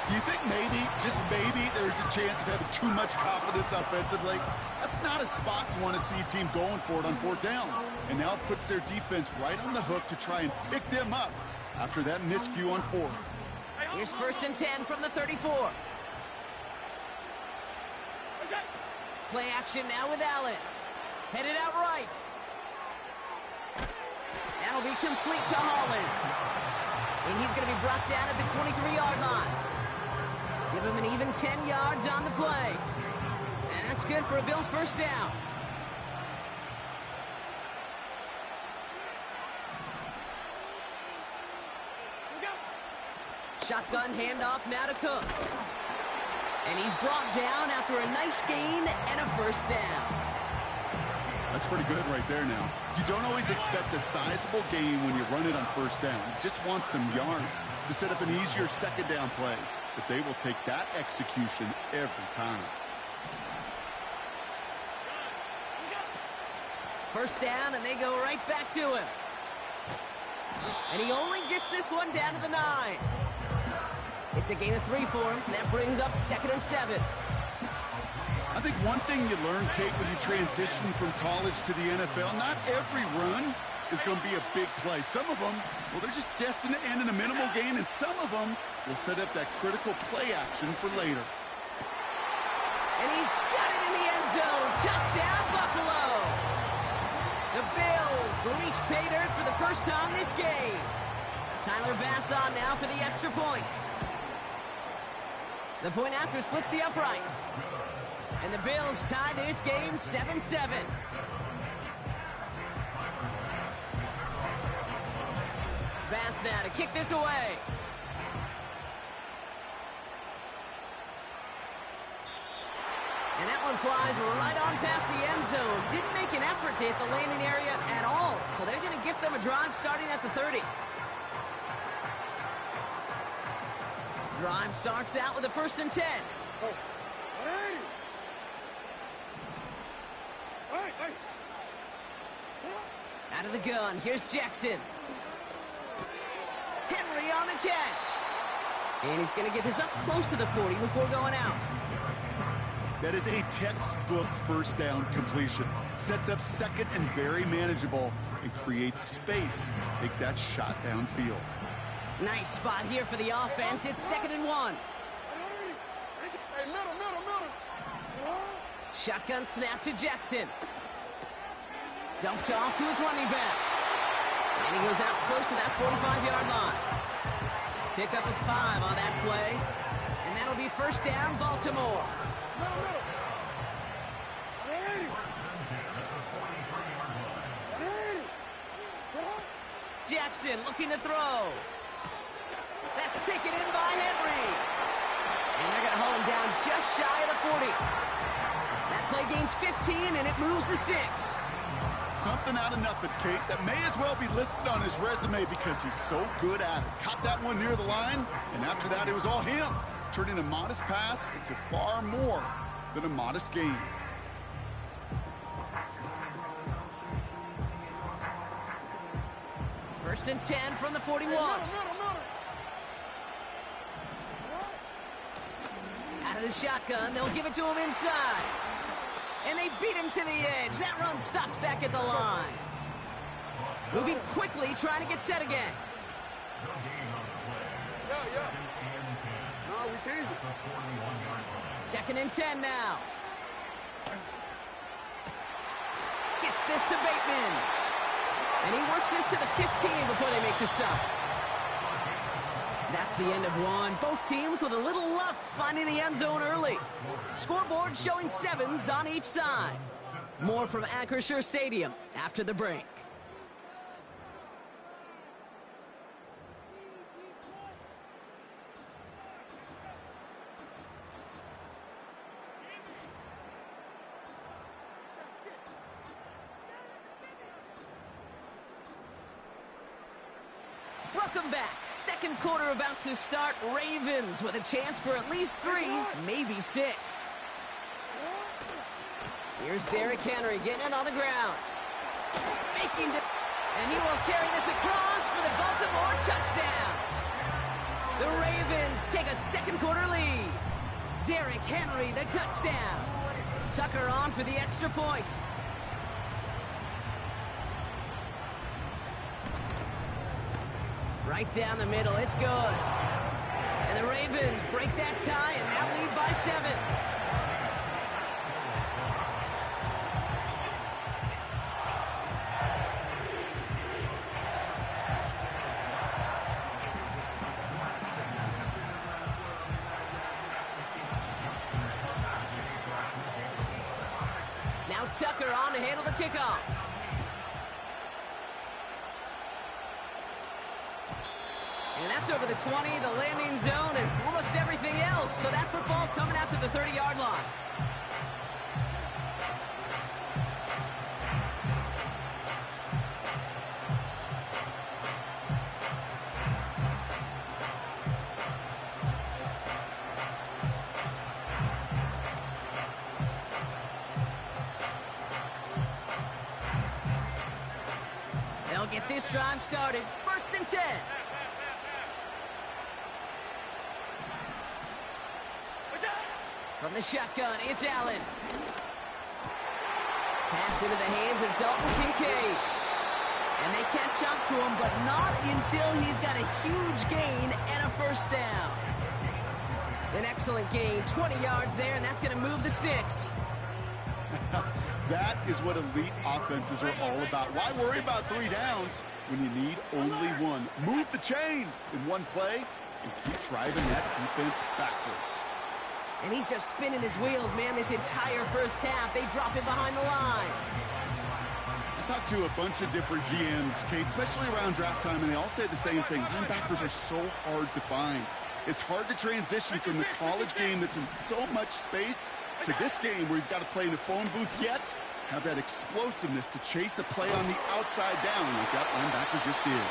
Do you think maybe, just maybe, there's a chance of having too much confidence offensively? That's not a spot you want to see a team going for it on fourth down. And now it puts their defense right on the hook to try and pick them up after that miscue on fourth.
Here's first and 10 from the 34. Play action now with Allen. Headed out right. That'll be complete to Hollins. And he's going to be brought down at the 23-yard line. Give him an even 10 yards on the play. And that's good for a Bills first down. Shotgun handoff now to Cook. And he's brought down after a nice gain and a first down.
That's pretty good right there now. You don't always expect a sizable gain when you run it on first down. You just want some yards to set up an easier second down play. But they will take that execution every time.
First down, and they go right back to him. And he only gets this one down to the 9. It's a gain of 3 for him. That brings up 2nd and 7.
I think one thing you learn, Kate, when you transition from college to the NFL, not every run is going to be a big play. Some of them, well, they're just destined to end in a minimal gain, and some of them will set up that critical play action for later.
And he's got it in the end zone. Touchdown, Buffalo. The Bills reach pay dirt for the first time this game. Tyler Bass on now for the extra point. The point after splits the uprights. And the Bills tie this game 7-7. Bass now to kick this away. And that one flies right on past the end zone. Didn't make an effort to hit the landing area at all. So they're going to gift them a drive starting at the 30. Drive starts out with a 1st and 10. Out of the gun, here's Jackson. Henry on the catch. And he's going to get this up close to the 40 before going out.
That is a textbook first down completion. Sets up second and very manageable and creates space to take that shot downfield.
Nice spot here for the offense. It's 2nd and 1. Shotgun snap to Jackson. Dumped off to his running back. And he goes out close to that 45-yard line. Pick up a 5 on that play. And that'll be first down, Baltimore. Jackson looking to throw. That's Taken in by Henry. And they're going to haul him down just shy of the 40. That play gains 15, and it moves the sticks.
Something out of nothing, Kate, that may as well be listed on his resume because he's so good at it. Caught that one near the line, and after that, it was all him, turning a modest pass into far more than a modest gain.
First and 10 from the 41. Out of the shotgun, they'll give it to him inside. And they beat him to the edge. That run stopped back at the line. Moving quickly, trying to get set again.
No, we changed it.
Second and 10 now. Gets this to Bateman. And he works this to the 15 before they make the stop. That's the end of one. Both teams with a little luck finding the end zone early. Scoreboard showing 7s on each side. More from Acrisure Stadium after the break. Welcome back. Second quarter about to start. Ravens with a chance for at least 3, maybe 6. Here's Derrick Henry getting it on the ground. And he will carry this across for the Baltimore touchdown. The Ravens take a second quarter lead. Derrick Henry, the touchdown. Tucker on for the extra point. Right down the middle, it's good. And the Ravens break that tie and now lead by 7. Now Tucker on to handle the kickoff. And that's over the 20, the landing zone, and almost everything else. So that football coming out to the 30-yard line. They'll get this drive started. First and 10. From the shotgun, it's Allen. Pass into the hands of Dalton Kincaid. And they catch up to him, but not until he's got a huge gain and a first down. An excellent gain, 20 yards there, and that's going to move the sticks.
That is what elite offenses are all about. Why worry about 3 downs when you need only 1? Move the chains in one play and keep driving that defense backwards.
And he's just spinning his wheels, man, this entire first half. They drop him behind the line.
I talked to a bunch of different GMs, Kate, especially around draft time, and they all say the same thing. Linebackers are so hard to find. It's hard to transition from the college game that's in so much space to this game where you've got to play in a phone booth, yet have that explosiveness to chase a play on the outside down like that linebacker just did.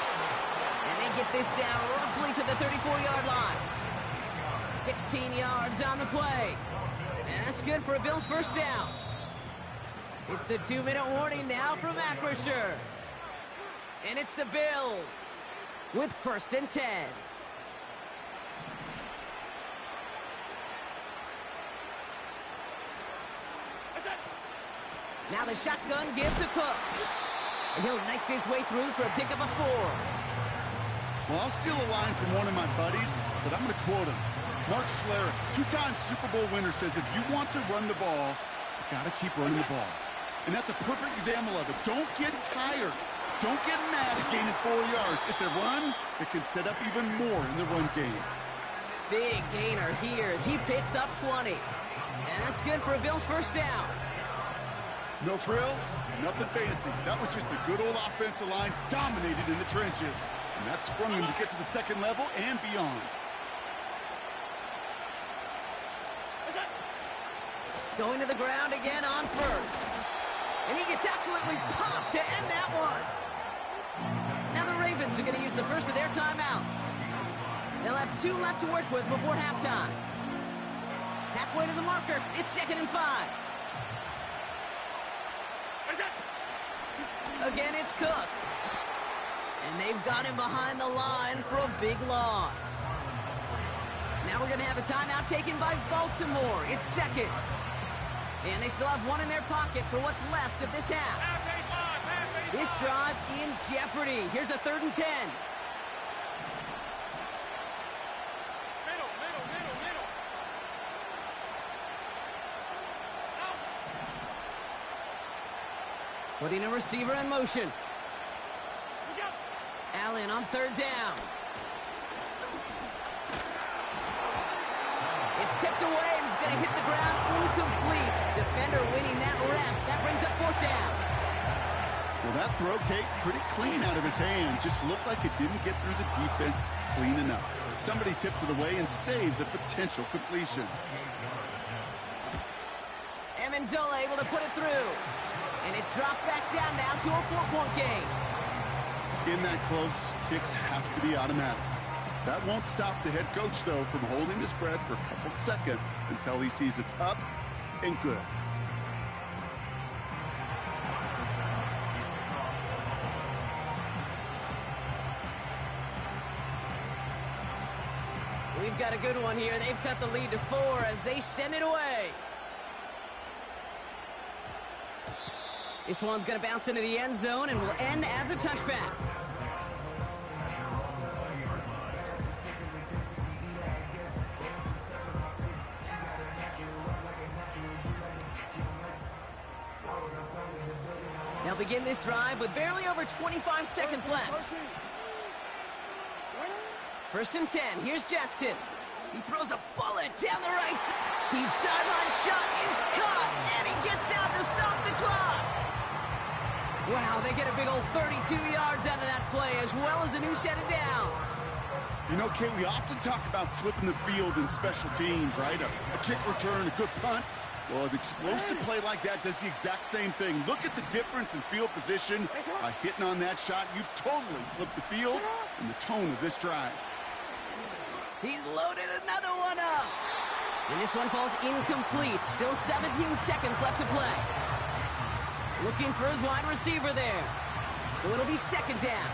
And they get this down roughly to the 34-yard line. 16 yards on the play. And that's good for a Bills first down. It's the 2-minute warning now from Acrisure. And it's the Bills with first and 10. Now the shotgun give to Cook. And he'll knife his way through for a pickup of 4.
Well, I'll steal a line from one of my buddies, but I'm going to quote him. Mark Schlereth, 2-time Super Bowl winner, says if you want to run the ball, you got to keep running the ball. And that's a perfect example of it. Don't get tired. Don't get mad at gaining 4 yards. It's a run that can set up even more in the run game.
Big gainer here as he picks up 20. And that's good for a Bills first down.
No frills, nothing fancy. That was just a good old offensive line dominated in the trenches. And that sprung him to get to the second level and beyond.
Going to the ground again on first. And he gets absolutely popped to end that one. Now the Ravens are going to use the first of their timeouts. They'll have 2 left to work with before halftime. Halfway to the marker, it's 2nd and 5. Again, it's Cook. And they've got him behind the line for a big loss. Now we're going to have a timeout taken by Baltimore. It's 2nd. And they still have 1 in their pocket for what's left of this half. This drive in jeopardy. Here's a 3rd and 10. Putting a receiver in motion. Allen on 3rd down. It's tipped away and it's going to hit the ground incomplete. Defender winning that rep. That brings up 4th down.
Well, that throw, Kate, pretty clean out of his hand. Just looked like it didn't get through the defense clean enough. Somebody tips it away and saves a potential completion.
Amendola able to put it through. And it's dropped back down now to a 4-point game.
In that close, kicks have to be automatic. That won't stop the head coach, though, from holding his breath for a couple seconds until he sees it's up and good.
We've got a good one here. They've cut the lead to 4 as they send it away. This one's going to bounce into the end zone and will end as a touchback. They'll begin this drive with barely over 25 seconds left. 1st and 10. Here's Jackson. He throws a bullet down the right side. Deep sideline shot is caught, and he gets out to stop the clock. Wow, they get a big old 32 yards out of that play, as well as a new set of downs.
You know, Kate, we often talk about flipping the field in special teams, right? A kick return, a good punt. Well, an explosive play like that does the exact same thing. Look at the difference in field position. By hitting on that shot, you've totally flipped the field and the tone of this drive.
He's loaded another one up. And this one falls incomplete. Still 17 seconds left to play. Looking for his wide receiver there. So it'll be 2nd down.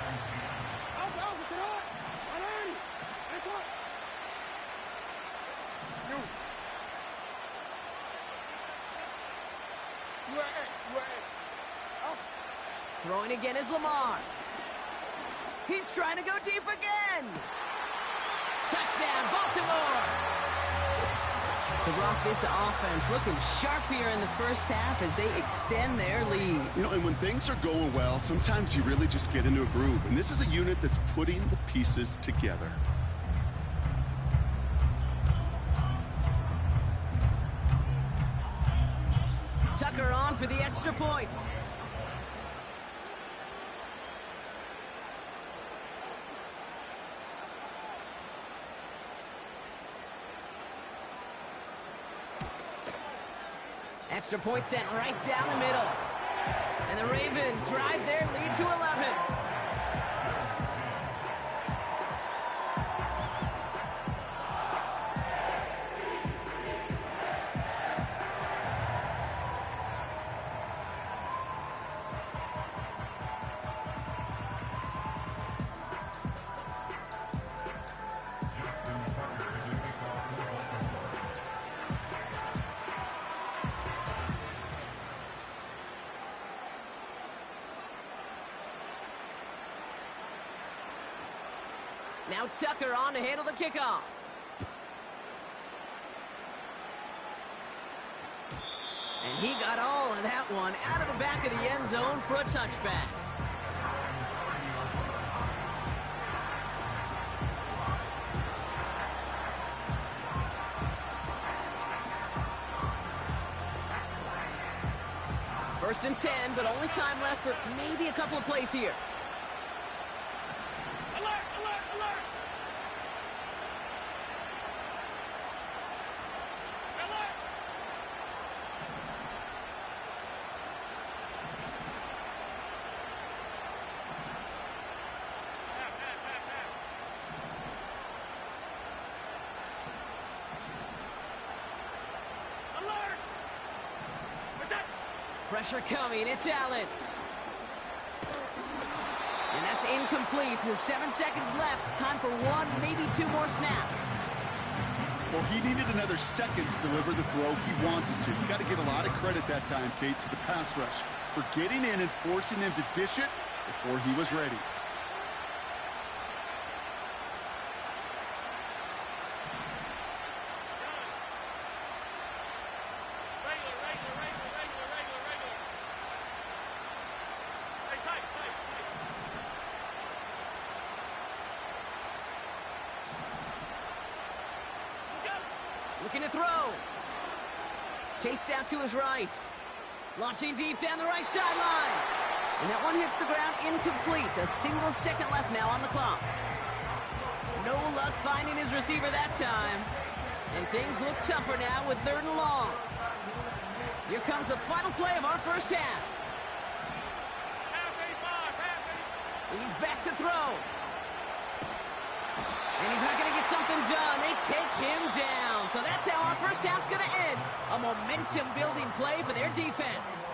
Throwing again is Lamar. He's trying to go deep again. Touchdown, Baltimore. So, Brock, this offense looking sharp here in the first half as they extend their lead.
You know, and when things are going well, sometimes you really just get into a groove. And this is a unit that's putting the pieces together.
Tucker on for the extra point. Extra point sent right down the middle. And the Ravens drive their lead to 11. Now Tucker on to handle the kickoff. And he got all of that one out of the back of the end zone for a touchback. First and 10, but only time left for maybe a couple of plays here. Pressure coming. It's Allen. And that's incomplete. 7 seconds left. Time for one, maybe two more snaps.
Well, he needed another second to deliver the throw he wanted to. You got to give a lot of credit that time, Kate, to the pass rush for getting in and forcing him to dish it before he was ready.
Looking to throw. Chased out to his right. Launching deep down the right sideline. And that one hits the ground incomplete. A single second left now on the clock. No luck finding his receiver that time. And things look tougher now with 3rd and long. Here comes the final play of our first half. He's back to throw. And he's not going to get something done. They take him down. So that's how our first half's going to end. A momentum-building play for their defense.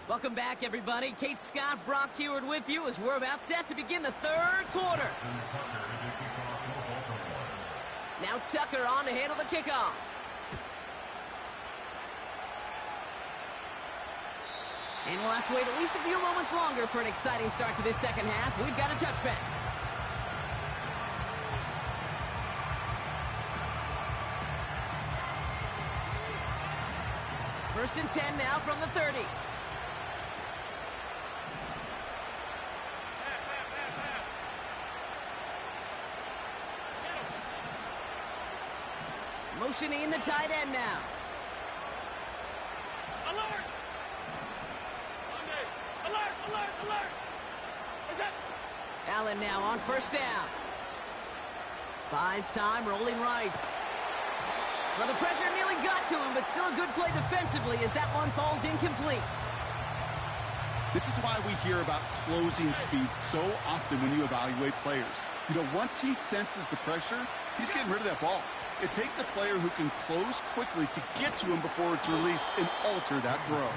Welcome back, everybody. Kate Scott, Brock Heward with you as we're about set to begin the 3rd quarter. Now Tucker on to handle the kickoff. And we'll have to wait at least a few moments longer for an exciting start to this second half. We've got a touchback. First and 10 now from the 30. Motioning the tight end now.
Alert! Alert! Alert! Alert! What's that?
Allen now on first down. Buys time, rolling right. Well, the pressure nearly got to him, but still a good play defensively as that one falls incomplete.
This is why we hear about closing speed so often when you evaluate players. You know, once he senses the pressure, he's getting rid of that ball. It takes a player who can close quickly to get to him before it's released and alter that throw.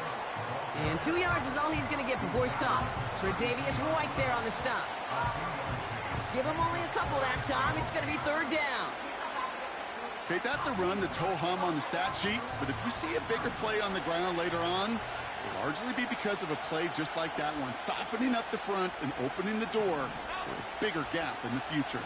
And 2 yards is all he's going to get before he's caught. Tre'Davious White there on the stop. Give him only a couple that time. It's going to be 3rd down.
Okay, that's a run that's ho-hum on the stat sheet, but if you see a bigger play on the ground later on, it'll largely be because of a play just like that one, softening up the front and opening the door for a bigger gap in the future.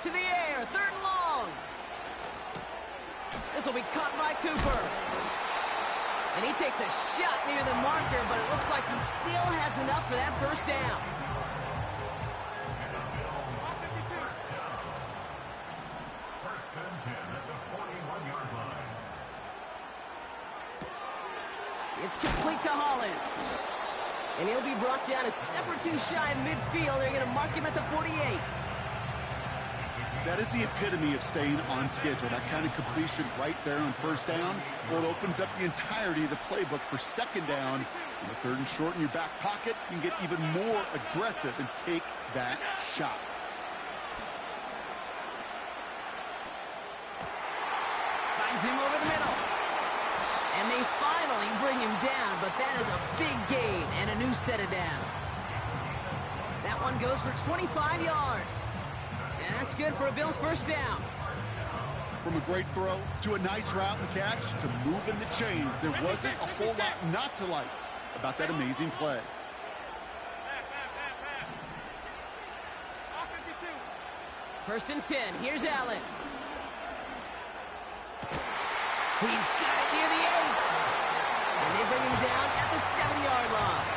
To the air, 3rd and long. This will be caught by Cooper. And he takes a shot near the marker, but it looks like he still has enough for that first down. It's complete to Hollins. And he'll be brought down a step or two shy of midfield. They're going to mark him at the 48.
That is the epitome of staying on schedule. That kind of completion right there on first down. Well, it opens up the entirety of the playbook for 2nd down. On the 3rd and short in your back pocket, you can get even more aggressive and take that shot.
Finds him over the middle. And they finally bring him down, but that is a big gain and a new set of downs. That one goes for 25 yards. And that's good for a Bills first down.
From a great throw to a nice route and catch to moving the chains, there wasn't a whole lot not to like about that amazing play.
First and 10. Here's Allen. He's got it near the 8. And they bring him down at the 7-yard line.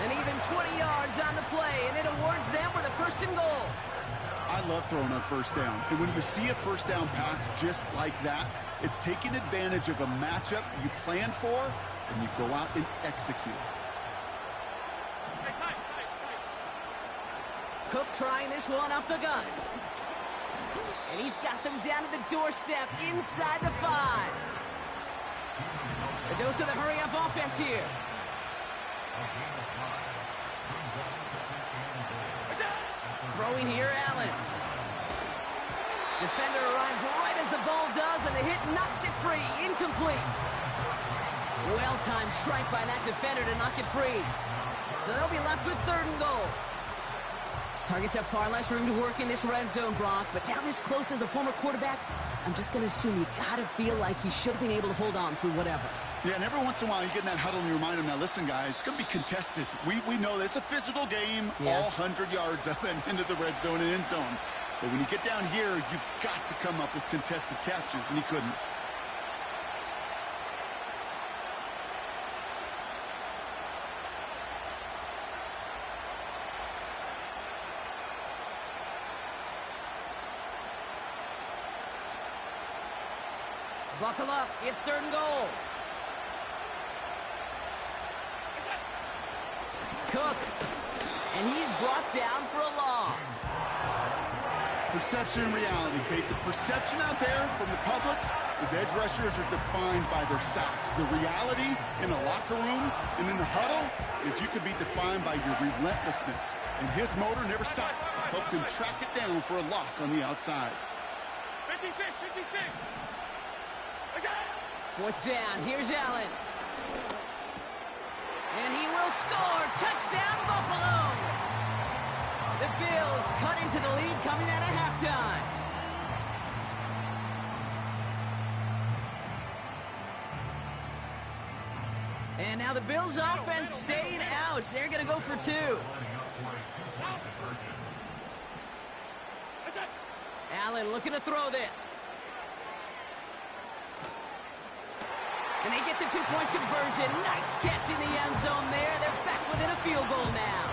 And even 20 yards on the play, and it awards them with a 1st and goal.
I love throwing on first down. And when you see a first down pass just like that, it's taking advantage of a matchup you plan for, and you go out and execute.
Cook trying this one up the gut. And he's got them down to the doorstep inside the 5. A dose of the hurry-up offense here. Throwing here, Allen. Defender arrives right as the ball does, and the hit knocks it free. Incomplete. Well-timed strike by that defender to knock it free. So they'll be left with 3rd and goal. Targets have far less room to work in this red zone, Brock, but down this close as a former quarterback, I'm just going to assume you got to feel like he should have been able to hold on through whatever.
Yeah, and every once in a while you get in that huddle and you remind him, now listen, guys, it's going to be contested. We know this. It's a physical game, all 100 yards up and into the red zone and end zone. But when you get down here, you've got to come up with contested catches, and he couldn't.
Buckle up. It's 3rd and goal. Cook. And he's brought down for a loss.
Perception and reality, Kate. The perception out there from the public is edge rushers are defined by their sacks. The reality in a locker room and in the huddle is you could be defined by your relentlessness. And his motor never stopped. Helped him track it down for a loss on the outside.
56.
4th down. Here's Allen. And he will score. Touchdown, Buffalo. The Bills cut into the lead coming out of halftime. And now the Bills offense stayed out. They're going to go for 2. Allen looking to throw this. And they get the 2-point conversion. Nice catch in the end zone there. They're back within a field goal now.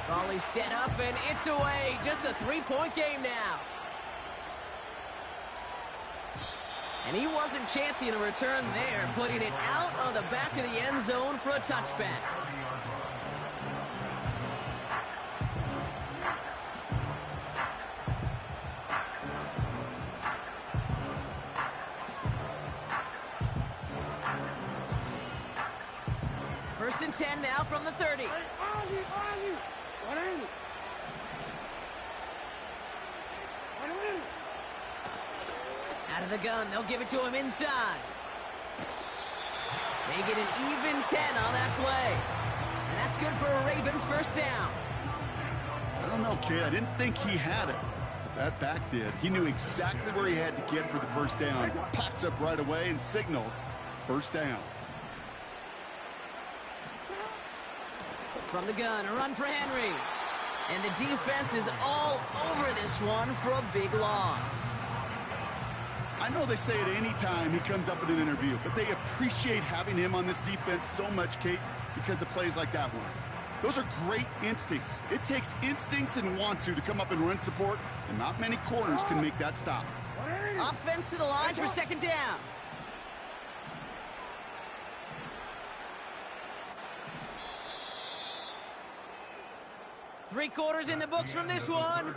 Volley set up, and it's away. Just a 3-point game now. And he wasn't chancing a return there, putting it out of the back of the end zone for a touchback. First and 10 now from the 30. Out of the gun, they'll give it to him inside. They get an even 10 on that play. And that's good for a Ravens first down.
I don't know, kid. I didn't think he had it. But that back did. He knew exactly where he had to get for the first down. Pops up right away and signals first down.
From the gun, a run for Henry. And the defense is all over this one for a big loss.
I know they say it any time he comes up in an interview, but they appreciate having him on this defense so much, Kate, because of plays like that one. Those are great instincts. It takes instincts and want to come up and run support, and not many corners can make that stop.
Offense to the line for second down. Three quarters in the books from this one.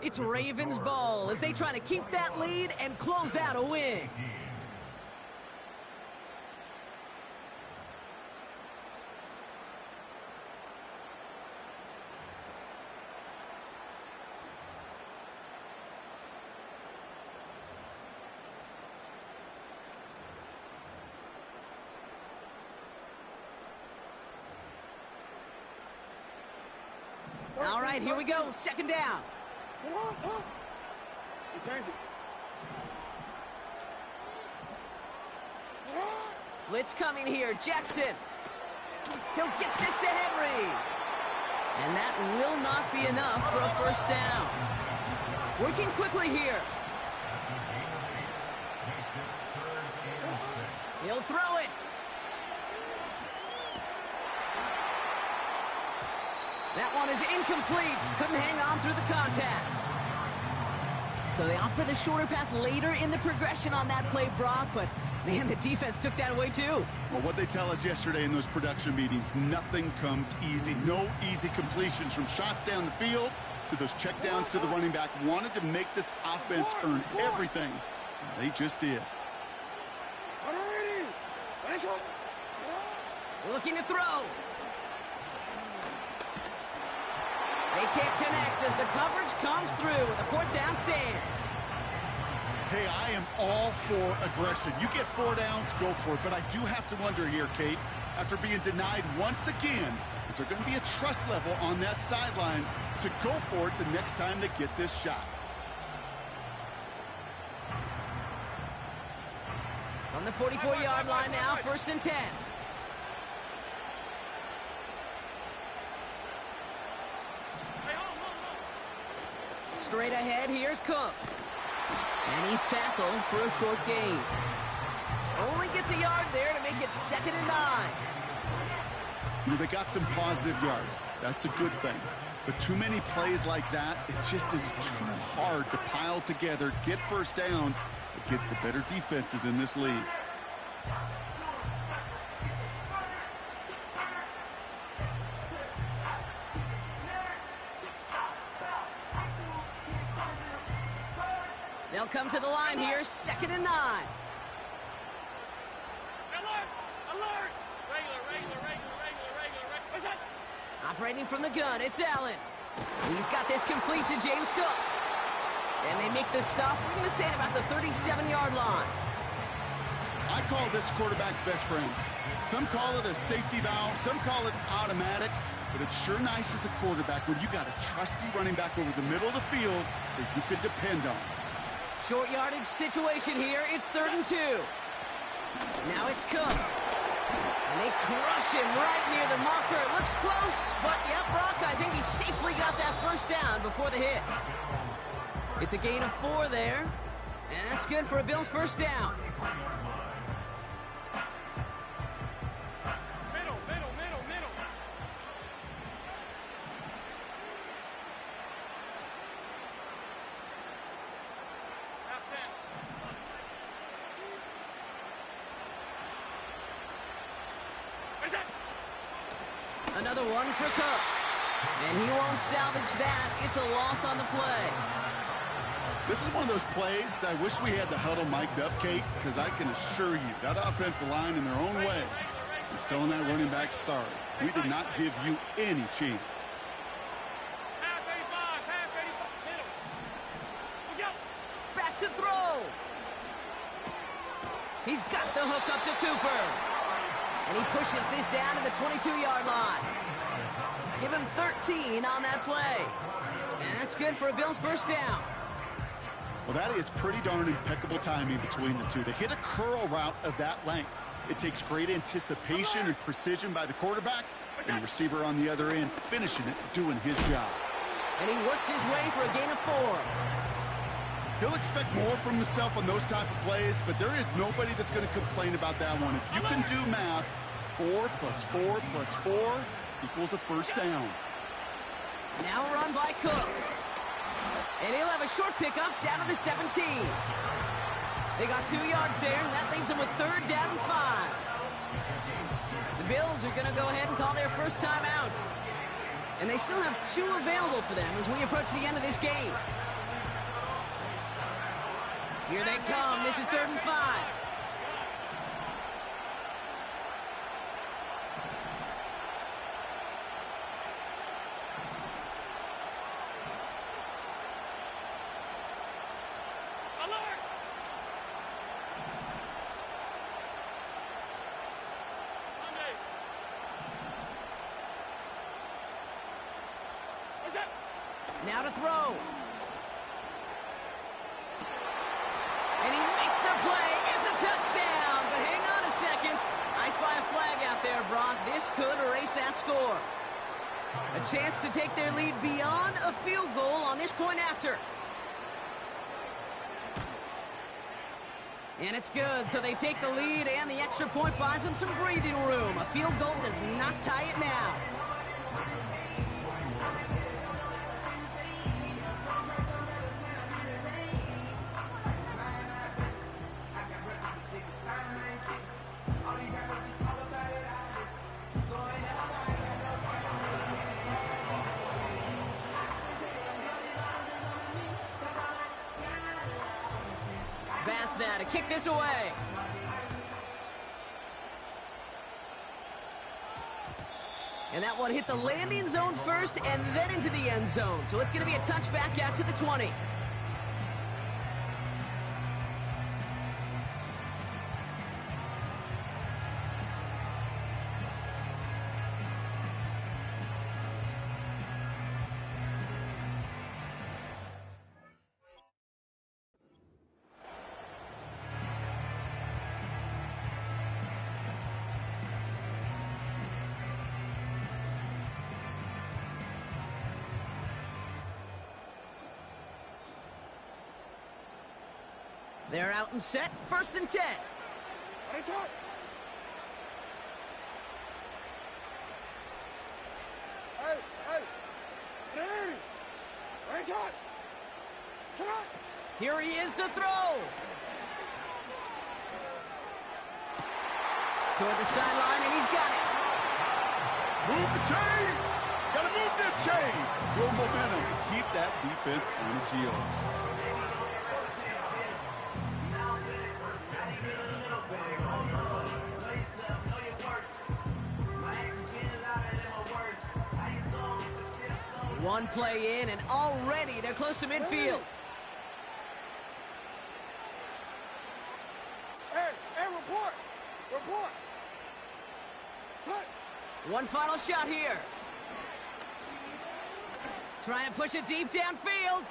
It's Ravens ball as they try to keep that lead and close out a win. All right, here we go. Second down. Blitz coming here. Jackson. He'll get this to Henry. And that will not be enough for a first down. Working quickly here. He'll throw it. That one is incomplete. Couldn't hang on through the contact. So they opt for the shorter pass later in the progression on that play, Brock, but man, the defense took that away too.
Well, what they tell us yesterday in those production meetings, nothing comes easy. No easy completions from shots down the field to those checkdowns to the running back. Wanted to make this offense earn everything. They just did.
Looking to throw. They can't connect as the coverage comes through with a 4th down stand.
Hey, I am all for aggression. You get 4 downs, go for it. But I do have to wonder here, Kate, after being denied once again, is there going to be a trust level on that sidelines to go for it the next time they get this shot?
On the 44-yard line now, 1st and 10. Straight ahead, here's Cook. And he's tackled for a short gain. Only gets a yard there to make it 2nd and 9.
You know, they got some positive yards. That's a good thing. But too many plays like that, it just is too hard to pile together, get 1st downs against the better defenses in this league.
They'll come to the line here, 2nd and 9.
Alert! Regular.
Operating from the gun, it's Allen. He's got this complete to James Cook. And they make this stop, we're going to say, at about the 37-yard line.
I call this quarterback's best friend. Some call it a safety valve, some call it automatic, but it's sure nice as a quarterback when you got a trusty running back over the middle of the field that you can depend on.
Short yardage situation here. It's 3rd and 2. Now it's Cook. And they crush him right near the marker. It looks close, but yep, Brock, I think he safely got that 1st down before the hit. It's a gain of 4 there, and that's good for a Bills 1st down.
Middle. Top 10.
Another one for Cook. And he won't salvage that. It's a loss on the play.
This is one of those plays that I wish we had the huddle mic'd up, Kate, because I can assure you that offensive line in their own way is telling that running back, sorry, we did not give you any chance.
Half 85, middle. We go.
Back to throw. He's got the hook up to Cooper. And he pushes this down to the 22-yard line. Give him 13 on that play. And that's good for a Bills 1st down.
Well, that is pretty darn impeccable timing between the two. They hit a curl route of that length. It takes great anticipation and precision by the quarterback, and the receiver on the other end finishing it, doing his job.
And he works his way for a gain of 4.
He'll expect more from himself on those type of plays, but there is nobody that's going to complain about that one. If you can do math, 4 plus 4 plus 4 equals a 1st down.
Now run by Cook. And he'll have a short pickup down to the 17. They got 2 yards there, and that leaves them with 3rd down and 5. The Bills are going to go ahead and call their 1st timeout. And they still have 2 available for them as we approach the end of this game. Here they come. This is 3rd and 5.
Alert! Sunday. What's up?
Now to throw. And he makes the play. It's a touchdown. But hang on a second. I spy a flag out there, Brock. This could erase that score. A chance to take their lead beyond a field goal on this point after. And it's good. So they take the lead, and the extra point buys them some breathing room. A field goal does not tie it now. pass now to kick this away. And that one hit the landing zone first and then into the end zone. So it's going to be a touchback out to the 20. They're out and set, 1st and 10.
Ready, shot. Hey, hey. Ready. Ready, shot. Shot.
Here he is to throw. Toward the sideline, and he's got it.
Move the chains! Gotta move them chains! Build momentum. Keep that defense on its heels.
One play in, and already they're close to midfield.
Hey, report. Report. Cut.
One final shot here. Trying to push it deep downfield.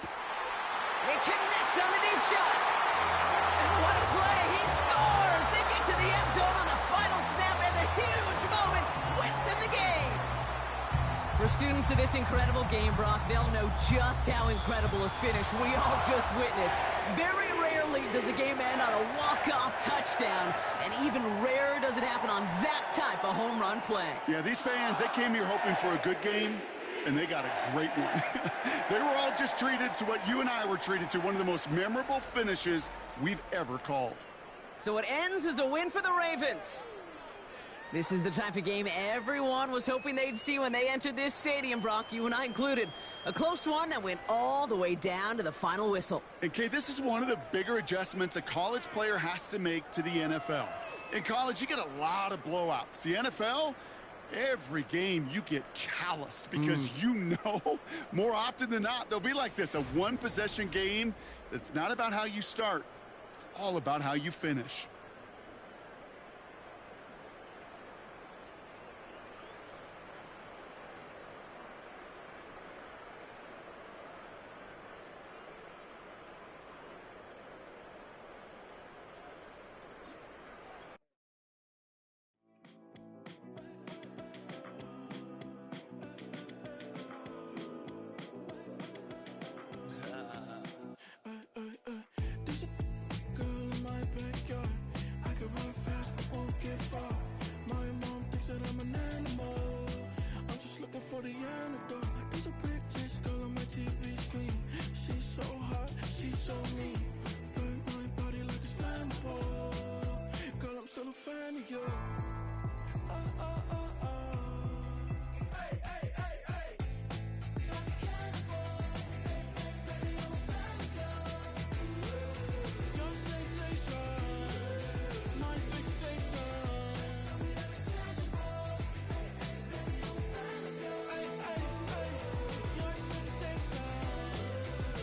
They connect on the deep shot. And what a play. He scores. They get to the end zone on the final snap, and the huge moment wins them the game. For students of this incredible game, Brock, they'll know just how incredible a finish we all just witnessed. Very rarely does a game end on a walk-off touchdown, and even rarer does it happen on that type of home run play.
Yeah, these fans, they came here hoping for a good game, and they got a great one. They were all just treated to what you and I were treated to, one of the most memorable finishes we've ever called.
So it ends as a win for the Ravens. This is the type of game everyone was hoping they'd see when they entered this stadium, Brock, you and I included. A close one that went all the way down to the final whistle.
And, Kay, this is one of the bigger adjustments a college player has to make to the NFL. In college, you get a lot of blowouts. The NFL, every game you get calloused because you know more often than not they'll be like this, a one-possession game that's not about how you start. It's all about how you finish.
For the antidote, there's a British girl on my TV screen. She's so hot, she's so mean. Burn my body like it's flammable. Girl, I'm still a fan of you. Hey, hey, hey, hey. Like a cannibal. Baby, I'm a fan of you. Your sensation, my fixation. Just tell me that it's tangible. Hey, hey, baby, I'm a fan of you. Hey, hey, hey. Your sensation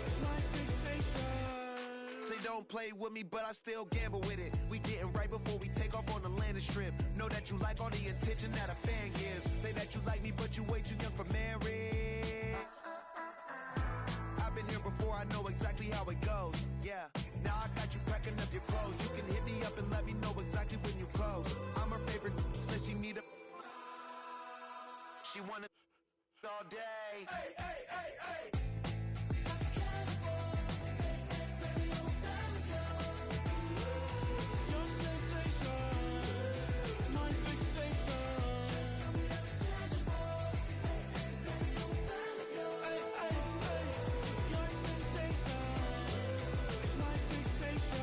is my fixation.
Say don't play with me, but I still gamble with it. We getting right before we take off on the landing strip. Know that you like all the attention that a fan gives. Say that you like me, but you way too young for marriage. I've been here before, I know exactly how it goes. Yeah, now I got you packing up your clothes. You can hit me up and let me know exactly when you close. I'm her favorite, says she need a... She wanna all day. Hey, hey, hey, hey.
Your sensation, my fixation. Just tell me that it's tangible. Baby, I'm a fan of you. Hey, hey, hey. Your sensation is my fixation.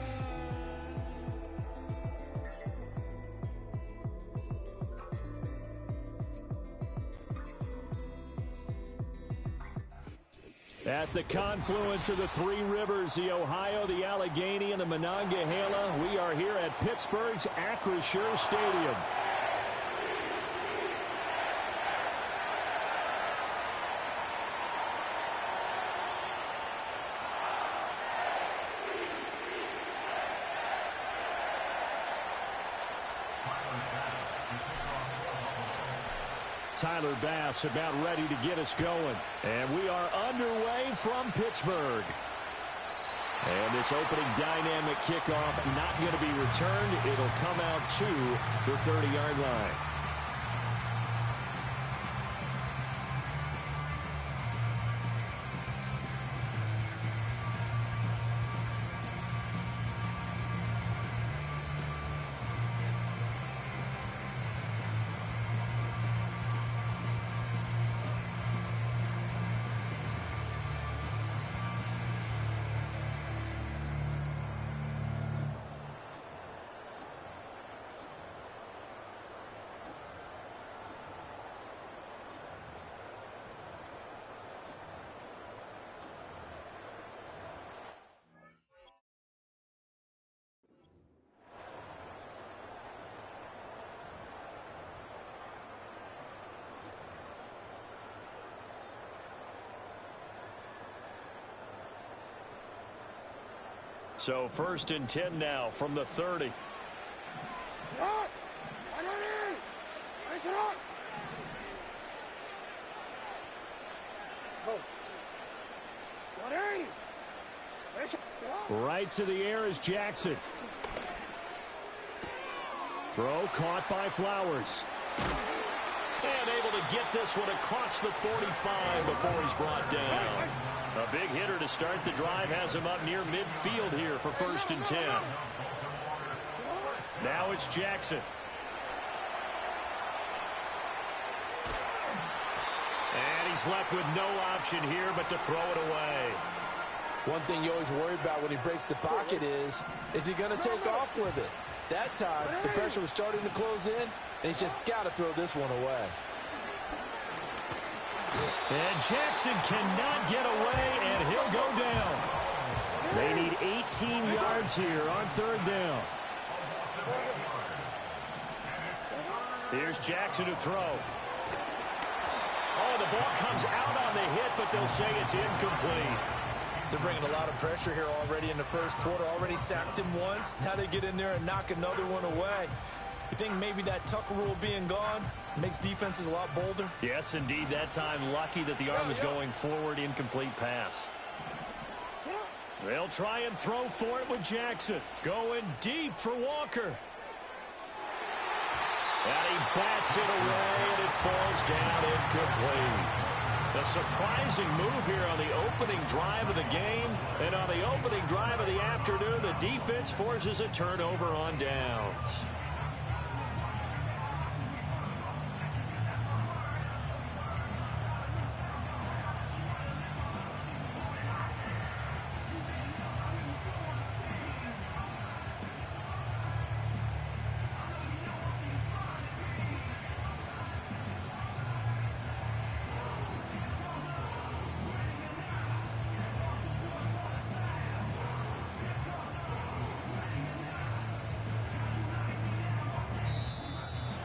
At the confluence of the three rivers, the Ohio, the Allegheny, and the Monongahela, we are here at Pittsburgh's Acrisure Stadium. Tyler Bass about ready to get us going. And we are underway from Pittsburgh. And this opening dynamic kickoff not going to be returned. It'll come out to the 30-yard line. So 1st and 10 now from the 30. Right to the air is Jackson. Throw caught by Flowers. And able to get this one across the 45 before he's brought down. A big hitter to start the drive has him up near midfield here for 1st and 10. Now it's Jackson. And he's left with no option here but to throw it away.
One thing you always worry about when he breaks the pocket is he going to take off with it? That time, the pressure was starting to close in, and he's just got to throw this one away.
And Jackson cannot get away, and he'll go down. They need 18 yards here on 3rd down. Here's Jackson to throw. Oh, the ball comes out on the hit, but they'll say it's incomplete.
They're bringing a lot of pressure here already in the first quarter. Already sacked him once. Now they get in there and knock another one away. You think maybe that Tucker rule being gone makes defenses a lot bolder?
Yes, indeed. That time, lucky that the arm was going forward. Incomplete pass. They'll try and throw for it with Jackson. Going deep for Walker. And he bats it away, and it falls down incomplete. A surprising move here on the opening drive of the game. And on the opening drive of the afternoon, the defense forces a turnover on downs.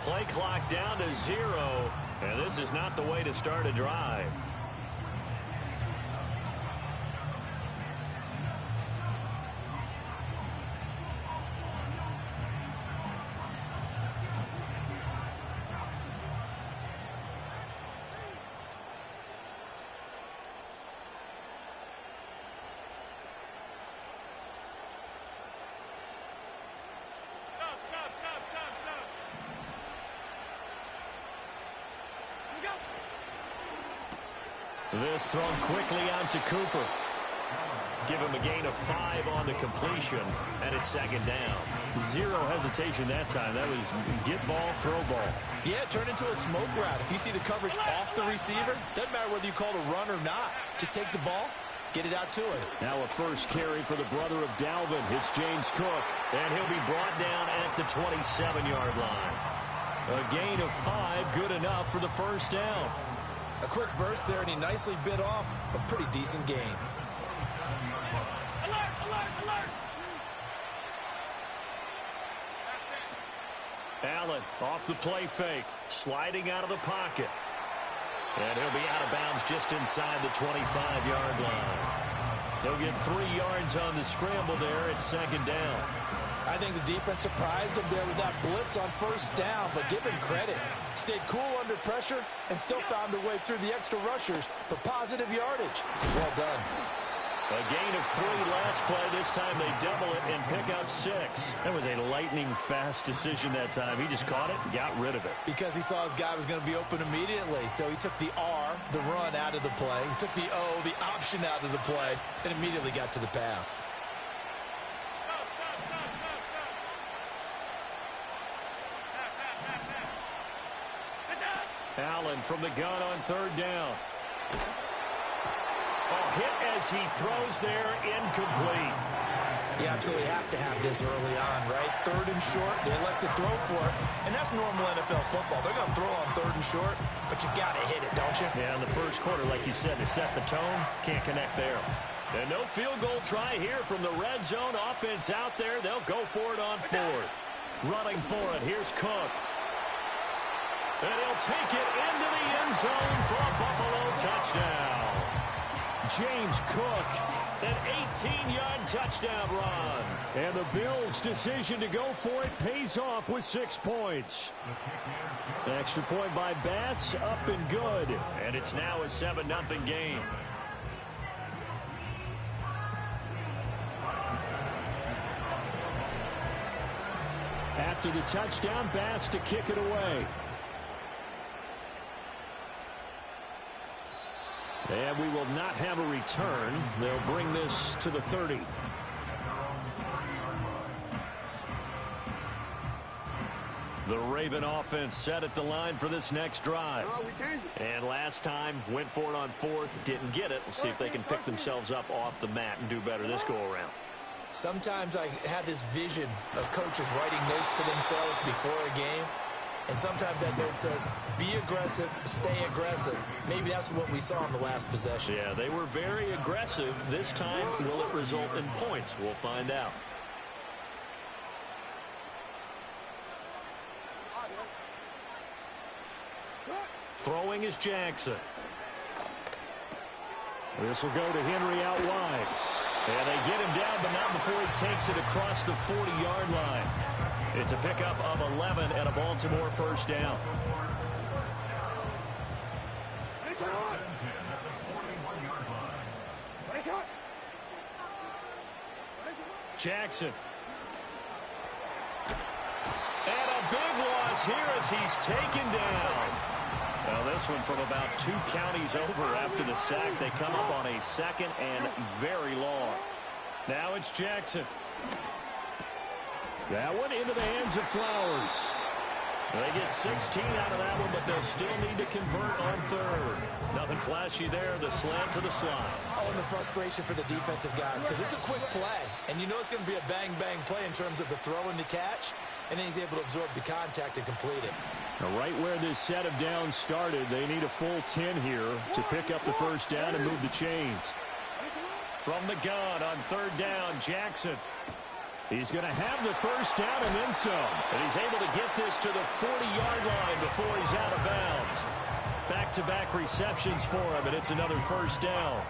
Play clock down to 0, and this is not the way to start a drive. This thrown quickly out to Cooper. Give him a gain of 5 on the completion, and it's 2nd down. 0 hesitation that time. That was get ball, throw ball.
Yeah, it turned into a smoke route. If you see the coverage off the receiver, doesn't matter whether you call it a run or not. Just take the ball, get it out to him.
Now a first carry for the brother of Dalvin. It's James Cook, and he'll be brought down at the 27-yard line. A gain of 5, good enough for the 1st down.
A quick burst there, and he nicely bit off a pretty decent gain.
Alert, alert, alert.
Allen off the play fake, sliding out of the pocket. And he'll be out of bounds just inside the 25-yard line. He'll get 3 yards on the scramble there at second down.
I think the defense surprised him there with that blitz on first down, but give him credit. Stayed cool under pressure and still found their way through the extra rushers for positive yardage. Well done.
A gain of 3 last play. This time they double it and pick up 6. That was a lightning-fast decision that time. He just caught it and got rid of it.
Because he saw his guy was going to be open immediately. So he took the R, the run, out of the play. He took the O, the option, out of the play, and immediately got to the pass.
Allen from the gun on third down. Hit as he throws there, incomplete.
You absolutely have to have this early on, right? Third and short, they elect to throw for it, and that's normal NFL football. They're going to throw on third and short, but you got to hit it, don't you?
Yeah, in the first quarter, like you said, to set the tone, can't connect there. And no field goal try here from the red zone. Offense out there, they'll go for it on fourth. Running for it, here's Cook. And he'll take it into the end zone for a Buffalo touchdown. James Cook, an 18-yard touchdown run. And the Bills' decision to go for it pays off with 6 points. Extra point by Bass, up and good. And it's now a 7-0 game. After the touchdown, Bass to kick it away. And we will not have a return. They'll bring this to the 30. The Raven offense set at the line for this next drive. And last time, went for it on fourth, didn't get it. We'll see if they can pick themselves up off the mat and do better this go-around.
Sometimes I have this vision of coaches writing notes to themselves before a game. And sometimes that note says, be aggressive, stay aggressive. Maybe that's what we saw in the last possession.
Yeah, they were very aggressive. This time, will it result in points? We'll find out. Throwing is Jackson. This will go to Henry out wide. And they get him down, but not before he takes it across the 40-yard line. It's a pickup of 11 and a Baltimore first down. Jackson. And a big loss here as he's taken down. Well, this one from about 2 counties over after the sack. They come up on a second and very long. Now it's Jackson. That one into the hands of Flowers. They get 16 out of that one, but they'll still need to convert on third. Nothing flashy there. The slant to the slide.
Oh, and the frustration for the defensive guys, because it's a quick play. And you know it's going to be a bang-bang play in terms of the throw and the catch. And then he's able to absorb the contact and complete it.
Now, right where this set of downs started, they need a full 10 here to pick up the first down and move the chains. From the gun on third down, Jackson. He's going to have the first down and then some. And he's able to get this to the 40-yard line before he's out of bounds. Back-to-back receptions for him, and it's another first down.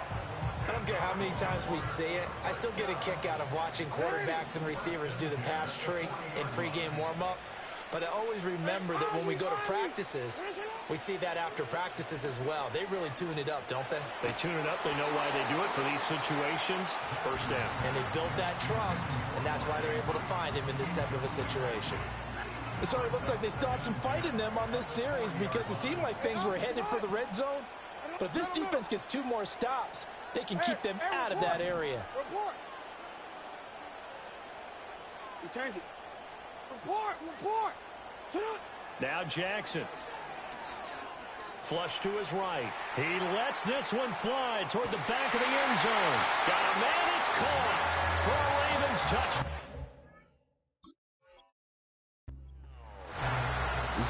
I don't care how many times we see it. I still get a kick out of watching quarterbacks and receivers do the pass tree in pregame warm-up. But I always remember that when we go to practices, we see that after practices as well. They really tune it up, don't they?
They tune it up. They know why they do it for these situations. First down.
And they build that trust, and that's why they're able to find him in this type of a situation. It sort of looks like they stopped some fight in them on this series because it seemed like things were headed for the red zone. But if this defense gets 2 more stops, they can keep them out of that area.
We change it. Report.
Now Jackson. Flush to his right. He lets this one fly toward the back of the end zone. Got a man, it's caught for a Ravens touch.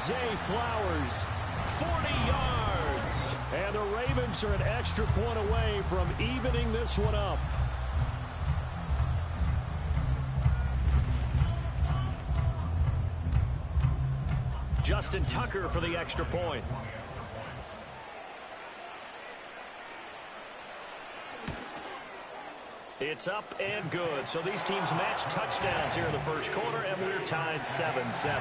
Zay Flowers, 40 yards. And the Ravens are an extra point away from evening this one up. Justin Tucker for the extra point. It's up and good. So these teams match touchdowns here in the first quarter, and we're tied 7-7.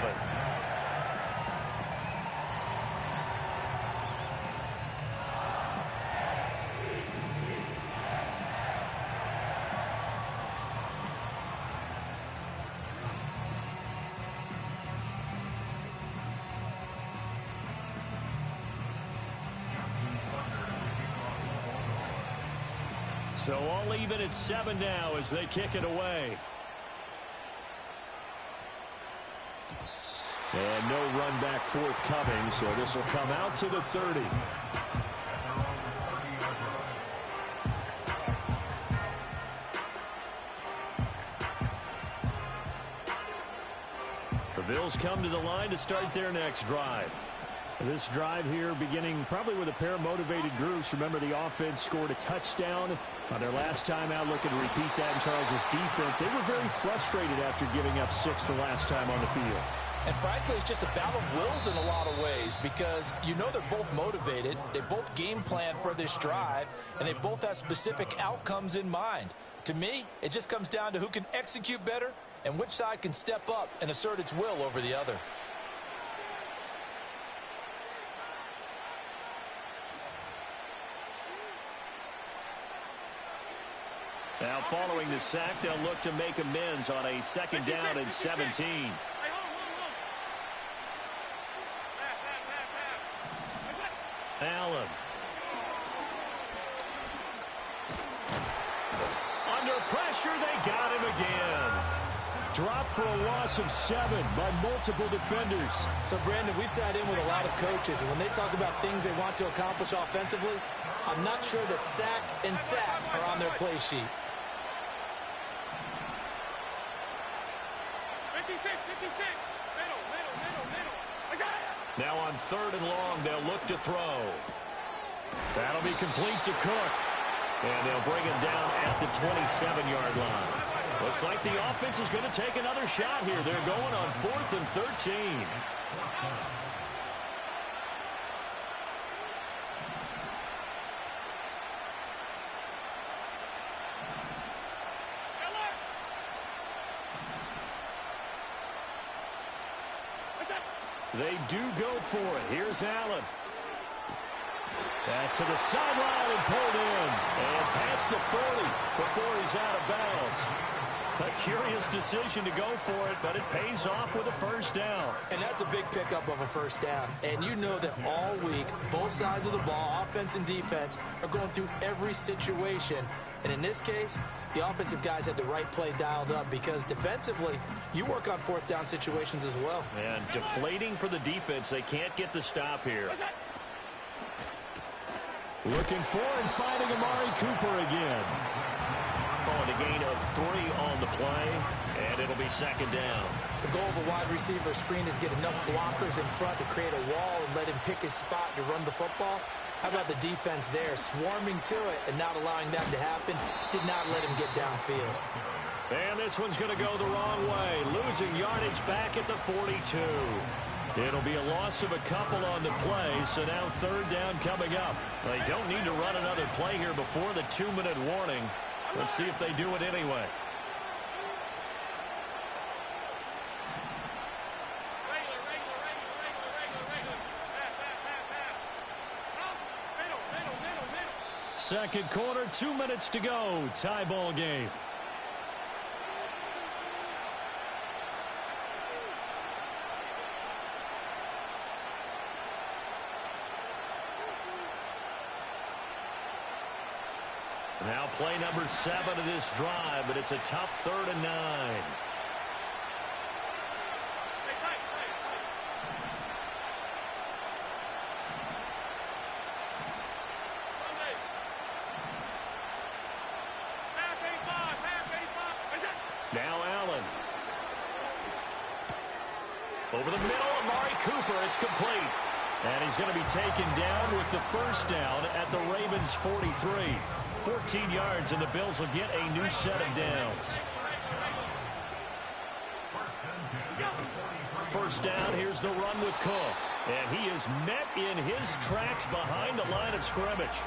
So all even at 7 now as they kick it away. And no run back forthcoming, so this will come out to the 30. The Bills come to the line to start their next drive. This drive here beginning probably with a pair of motivated groups. Remember, the offense scored a touchdown on their last time out, looking to repeat that in Charles' defense. They were very frustrated after giving up 6 the last time on the field.
And frankly, it's just a battle of wills in a lot of ways because you know they're both motivated. They both game plan for this drive, and they both have specific outcomes in mind. To me, it just comes down to who can execute better and which side can step up and assert its will over the other.
Now following the sack, they'll look to make amends on a second down and 17. Allen. Under pressure, they got him again. Dropped for a loss of 7 by multiple defenders.
So, Brandon, we sat in with a lot of coaches, and when they talk about things they want to accomplish offensively, I'm not sure that sack and sack are on their play sheet.
56. I got it.
Now on 3rd and long, they'll look to throw. That'll be complete to Cook. And they'll bring him down at the 27-yard line. Looks like the offense is going to take another shot here. They're going on 4th and 13. They do go for it. Here's Allen. Pass to the sideline and pulled in. And past the 40 before he's out of bounds. A curious decision to go for it, but it pays off with a first down.
And that's a big pickup of a first down. And you know that all week, both sides of the ball, offense and defense, are going through every situation. And in this case, the offensive guys had the right play dialed up because defensively, you work on 4th down situations as well.
And deflating for the defense. They can't get the stop here. Looking for and finding Amari Cooper again. On a gain of 3 on the play, and it'll be 2nd down.
The goal of a wide receiver screen is get enough blockers in front to create a wall and let him pick his spot to run the football. How about the defense there, swarming to it and not allowing that to happen? Did not let him get downfield.
And this one's going to go the wrong way, losing yardage back at the 42. It'll be a loss of a couple on the play, so now 3rd down coming up. They don't need to run another play here before the 2-minute warning. Let's see if they do it anyway. Second quarter, 2 minutes to go. Tie ball game. Now play number 7 of this drive, but it's a tough 3rd and 9. Now Allen. Over the middle, Amari Cooper. It's complete.
And he's going to be taken down with the first down at the Ravens' 43. 14 yards, and the Bills will get a new set of downs. First down, here's the run with Cook. And he is met in his tracks behind the line of scrimmage.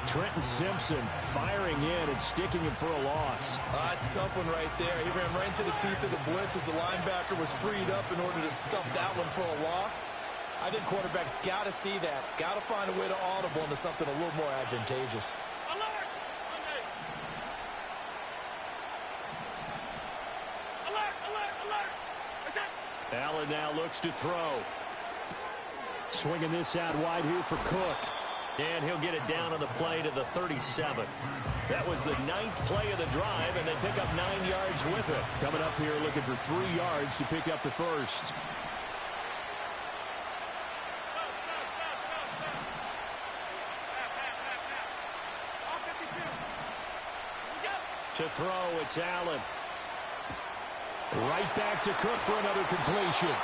Trenton Simpson firing in and sticking him for a loss.
It's a tough one right there. He ran right into the teeth of the blitz as the linebacker was freed up in order to stuff that one for a loss. I think quarterbacks got to see that. Got to find a way to audible into something a little more advantageous.
Allen now looks to throw. Swinging this out wide here for Cook.
And he'll get it down on the play to the 37. That was the 9th play of the drive, and they pick up 9 yards with it.
Coming up here looking for 3 yards to pick up the first.
To throw, it's Allen.
Right back to Cook for another completion.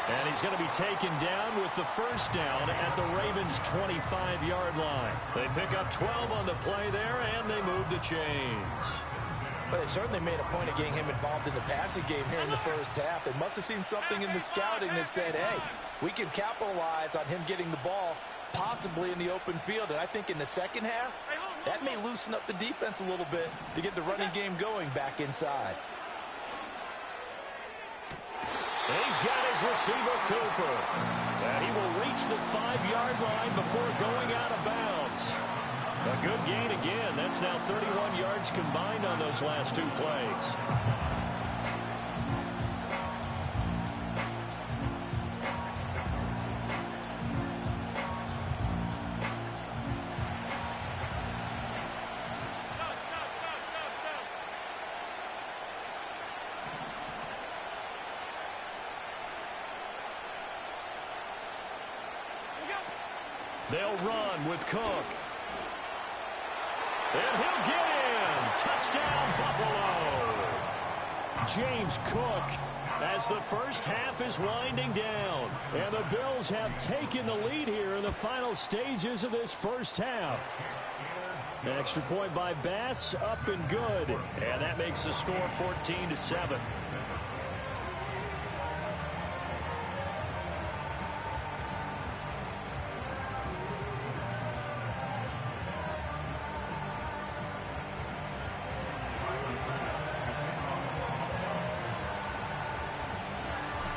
And he's going to be taken down with the first down at the Ravens' 25-yard line. They pick up 12 on the play there, and they move the chains.
But they certainly made a point of getting him involved in the passing game here in the first half. They must have seen something in the scouting that said, hey, we can capitalize on him getting the ball possibly in the open field. And I think in the second half, that may loosen up the defense a little bit to get the running game going back inside.
He's got his receiver, Cooper. And he will reach the 5-yard line before going out of bounds. A good gain again. That's now 31 yards combined on those last 2 plays. They'll run with Cook. And he'll get in. Touchdown, Buffalo.
James Cook as the first half is winding down. And the Bills have taken the lead here in the final stages of this first half. An extra point by Bass, up and good.
And that makes the score 14-7.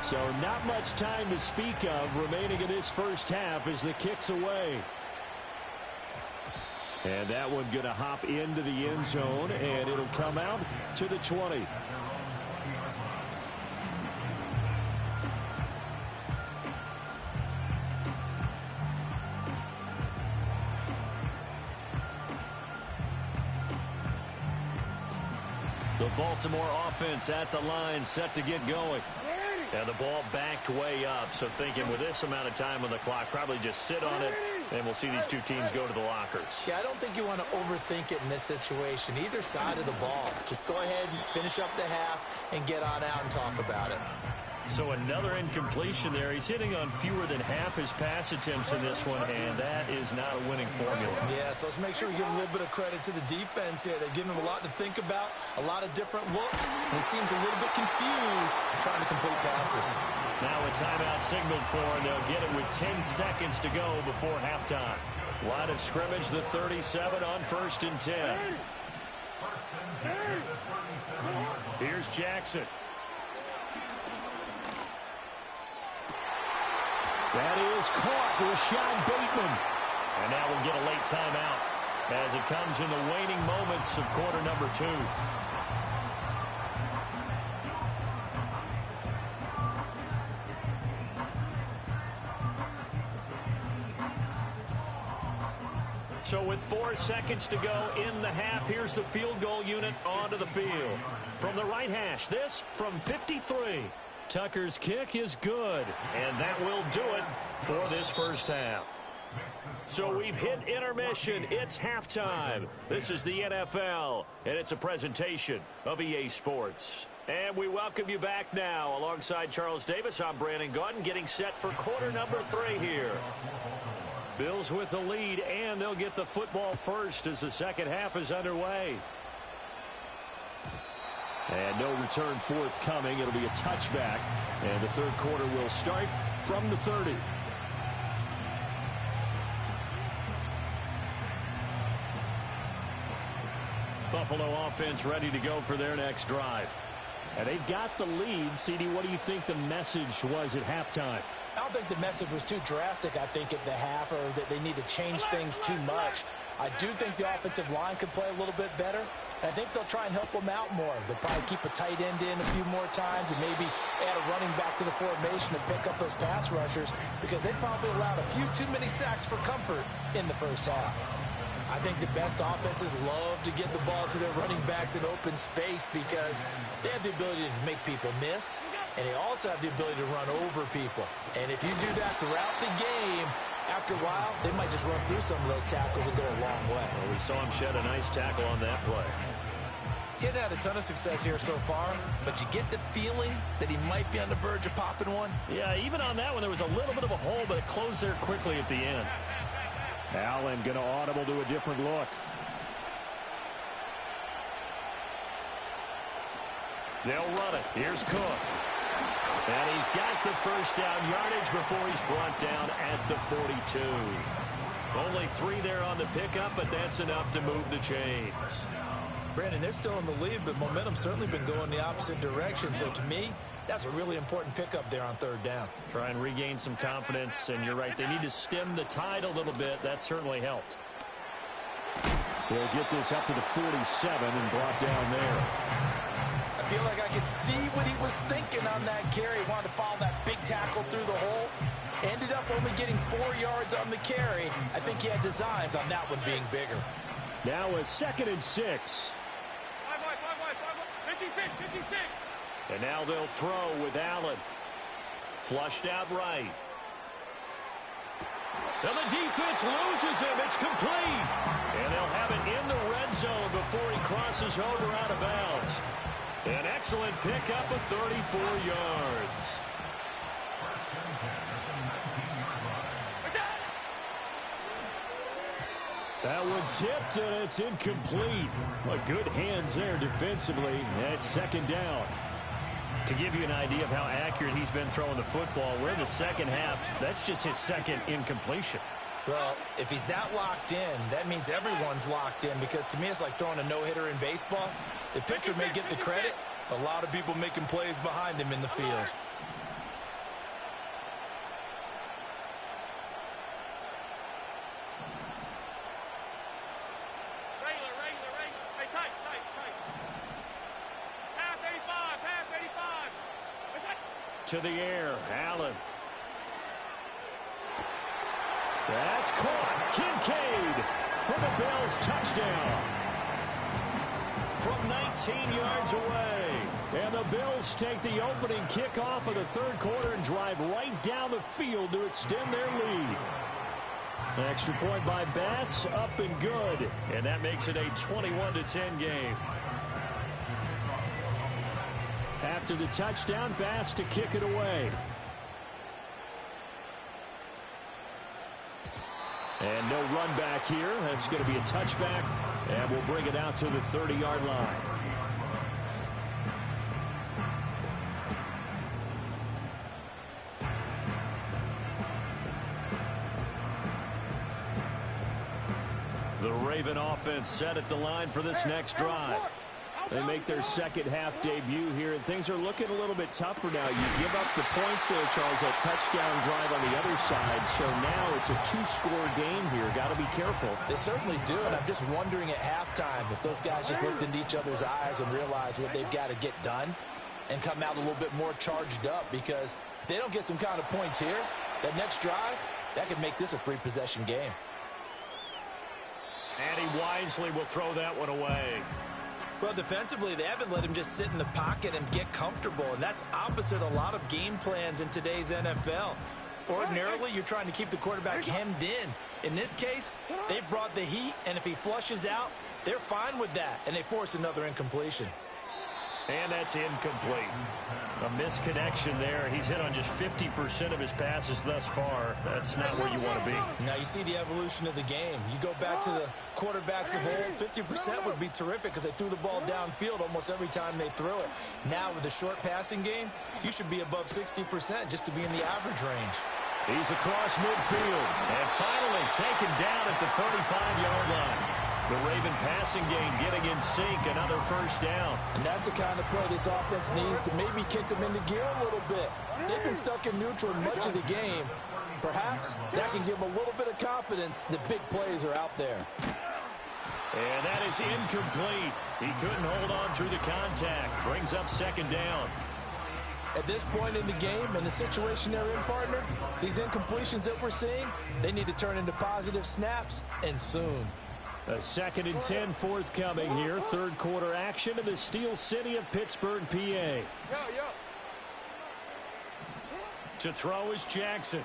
So not much time to speak of remaining in this first half as the kick's away. And that one going to hop into the end zone, and it'll come out to the 20.
The Baltimore offense at the line, set to get going. And the ball backed way up, so thinking with this amount of time on the clock, probably just sit on it, and we'll see these two teams go to the lockers.
Yeah, I don't think you want to overthink it in this situation. Either side of the ball. Just go ahead and finish up the half and get on out and talk about it.
So another incompletion there. He's hitting on fewer than half his pass attempts in this one, and that is not a winning formula.
Yeah, so let's make sure we give a little bit of credit to the defense here. They're giving him a lot to think about, a lot of different looks, and he seems a little bit confused trying to complete passes.
Now a timeout signaled for, and they'll get it with 10 seconds to go before halftime. Line of scrimmage, the 37 on 1st and 10. Here's Jackson.
That is caught. Rashad Bateman.
And now we'll get a late timeout as it comes in the waning moments of quarter number 2. So with 4 seconds to go in the half, here's the field goal unit onto the field. From the right hash, this from 53. Tucker's kick is good, and that will do it for this first half. So we've hit intermission. It's halftime. This is the NFL, and it's a presentation of EA Sports.
And we welcome you back now. Alongside Charles Davis, I'm Brandon Gaudin, getting set for quarter number 3 here. Bills with the lead, and they'll get the football first as the second half is underway. And no return forthcoming. It'll be a touchback. And the third quarter will start from the 30. Buffalo offense ready to go for their next drive. And they've got the lead. CD, what do you think the message was at halftime?
I don't think the message was too drastic, I think, at the half, or that they need to change things too much. I do think the offensive line could play a little bit better. I think they'll try and help them out more. They'll probably keep a tight end in a few more times and maybe add a running back to the formation and pick up those pass rushers, because they probably allowed a few too many sacks for comfort in the first half. I think the best offenses love to get the ball to their running backs in open space because they have the ability to make people miss, and they also have the ability to run over people. And if you do that throughout the game, after a while, they might just run through some of those tackles and go a long way.
Well, we saw him shed a nice tackle on that play.
He hadn't had a ton of success here so far, but you get the feeling that he might be on the verge of popping one.
Yeah, even on that one, there was a little bit of a hole, but it closed there quickly at the end. Allen going to audible to a different look. They'll run it. Here's Cook. And he's got the first down yardage before he's brought down at the 42. Only 3 there on the pickup, but that's enough to move the chains.
Brandon, they're still in the lead, but momentum's certainly been going the opposite direction. So to me, that's a really important pickup there on third down.
Try and regain some confidence, and you're right, they need to stem the tide a little bit. That certainly helped. They'll get this up to the 47 and brought down there.
I feel like I could see what he was thinking on that carry. He wanted to follow that big tackle through the hole. Ended up only getting 4 yards on the carry. I think he had designs on that one being bigger.
Now a 2nd and 6.
56, 56.
And now they'll throw with Allen. Flushed out right. And the defense loses him. It's complete. And they'll have it in the red zone before he crosses over out of bounds. An excellent pickup of 34 yards. That one tipped, and it's incomplete. Well, good hands there defensively. That's 2nd down. To give you an idea of how accurate he's been throwing the football, we're in the second half. That's just his 2nd incompletion.
Well, if he's that locked in, that means everyone's locked in, because to me it's like throwing a no-hitter in baseball. The pitcher may get the credit. A lot of people making plays behind him in the field.
To the air, Allen. That's caught. Kincaid for the Bills touchdown. From 19 yards away. And the Bills take the opening kickoff of the third quarter and drive right down the field to extend their lead. An extra point by Bass, up and good. And that makes it a 21-10 game. After the touchdown, Bass to kick it away. And no run back here. That's going to be a touchback, and we'll bring it out to the 30-yard line. The Raven offense set at the line for this next drive. They make their second half debut here, and things are looking a little bit tougher now. You give up the points there, Charles, that touchdown drive on the other side. So now it's a 2-score game here. Got to be careful.
They certainly do, and I'm just wondering at halftime if those guys just looked into each other's eyes and realized what they've got to get done and come out a little bit more charged up, because if they don't get some kind of points here, that next drive, that could make this a free possession game.
And he wisely will throw that one away.
Well, defensively, they haven't let him just sit in the pocket and get comfortable, and that's opposite a lot of game plans in today's NFL. Ordinarily, you're trying to keep the quarterback hemmed in. In this case, they brought the heat, and if he flushes out, they're fine with that, and they force another incompletion.
And that's incomplete. A misconnection there. He's hit on just 50% of his passes thus far. That's not where you want to be.
Now you see the evolution of the game. You go back to the quarterbacks of old, 50% would be terrific because they threw the ball downfield almost every time they threw it. Now with the short passing game, you should be above 60% just to be in the average range.
He's across midfield and finally taken down at the 35-yard line. The Raven passing game getting in sync, another first down.
And that's the kind of play this offense needs to maybe kick them into gear a little bit. They've been stuck in neutral much of the game. Perhaps that can give them a little bit of confidence that big plays are out there.
And that is incomplete. He couldn't hold on through the contact. Brings up second down.
At this point in the game, in the situation they're in, partner, these incompletions that we're seeing, they need to turn into positive snaps, and soon.
A 2nd and 10 forthcoming here. Third quarter action in the Steel City of Pittsburgh, PA. To throw is Jackson.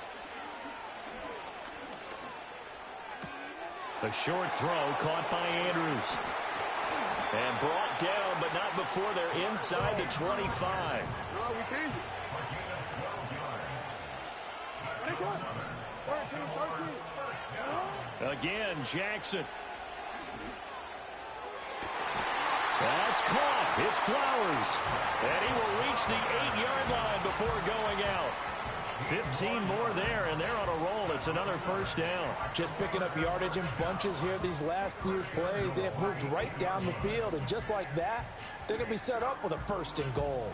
A short throw caught by Andrews. And brought down, but not before they're inside the 25.
No, we changed it.
Again, Jackson. That's caught. It's Flowers. And he will reach the 8-yard line before going out. 15 more there, and they're on a roll. It's another first down.
Just picking up yardage in bunches here these last few plays. They have moved right down the field, and just like that, they're going to be set up with a 1st and goal.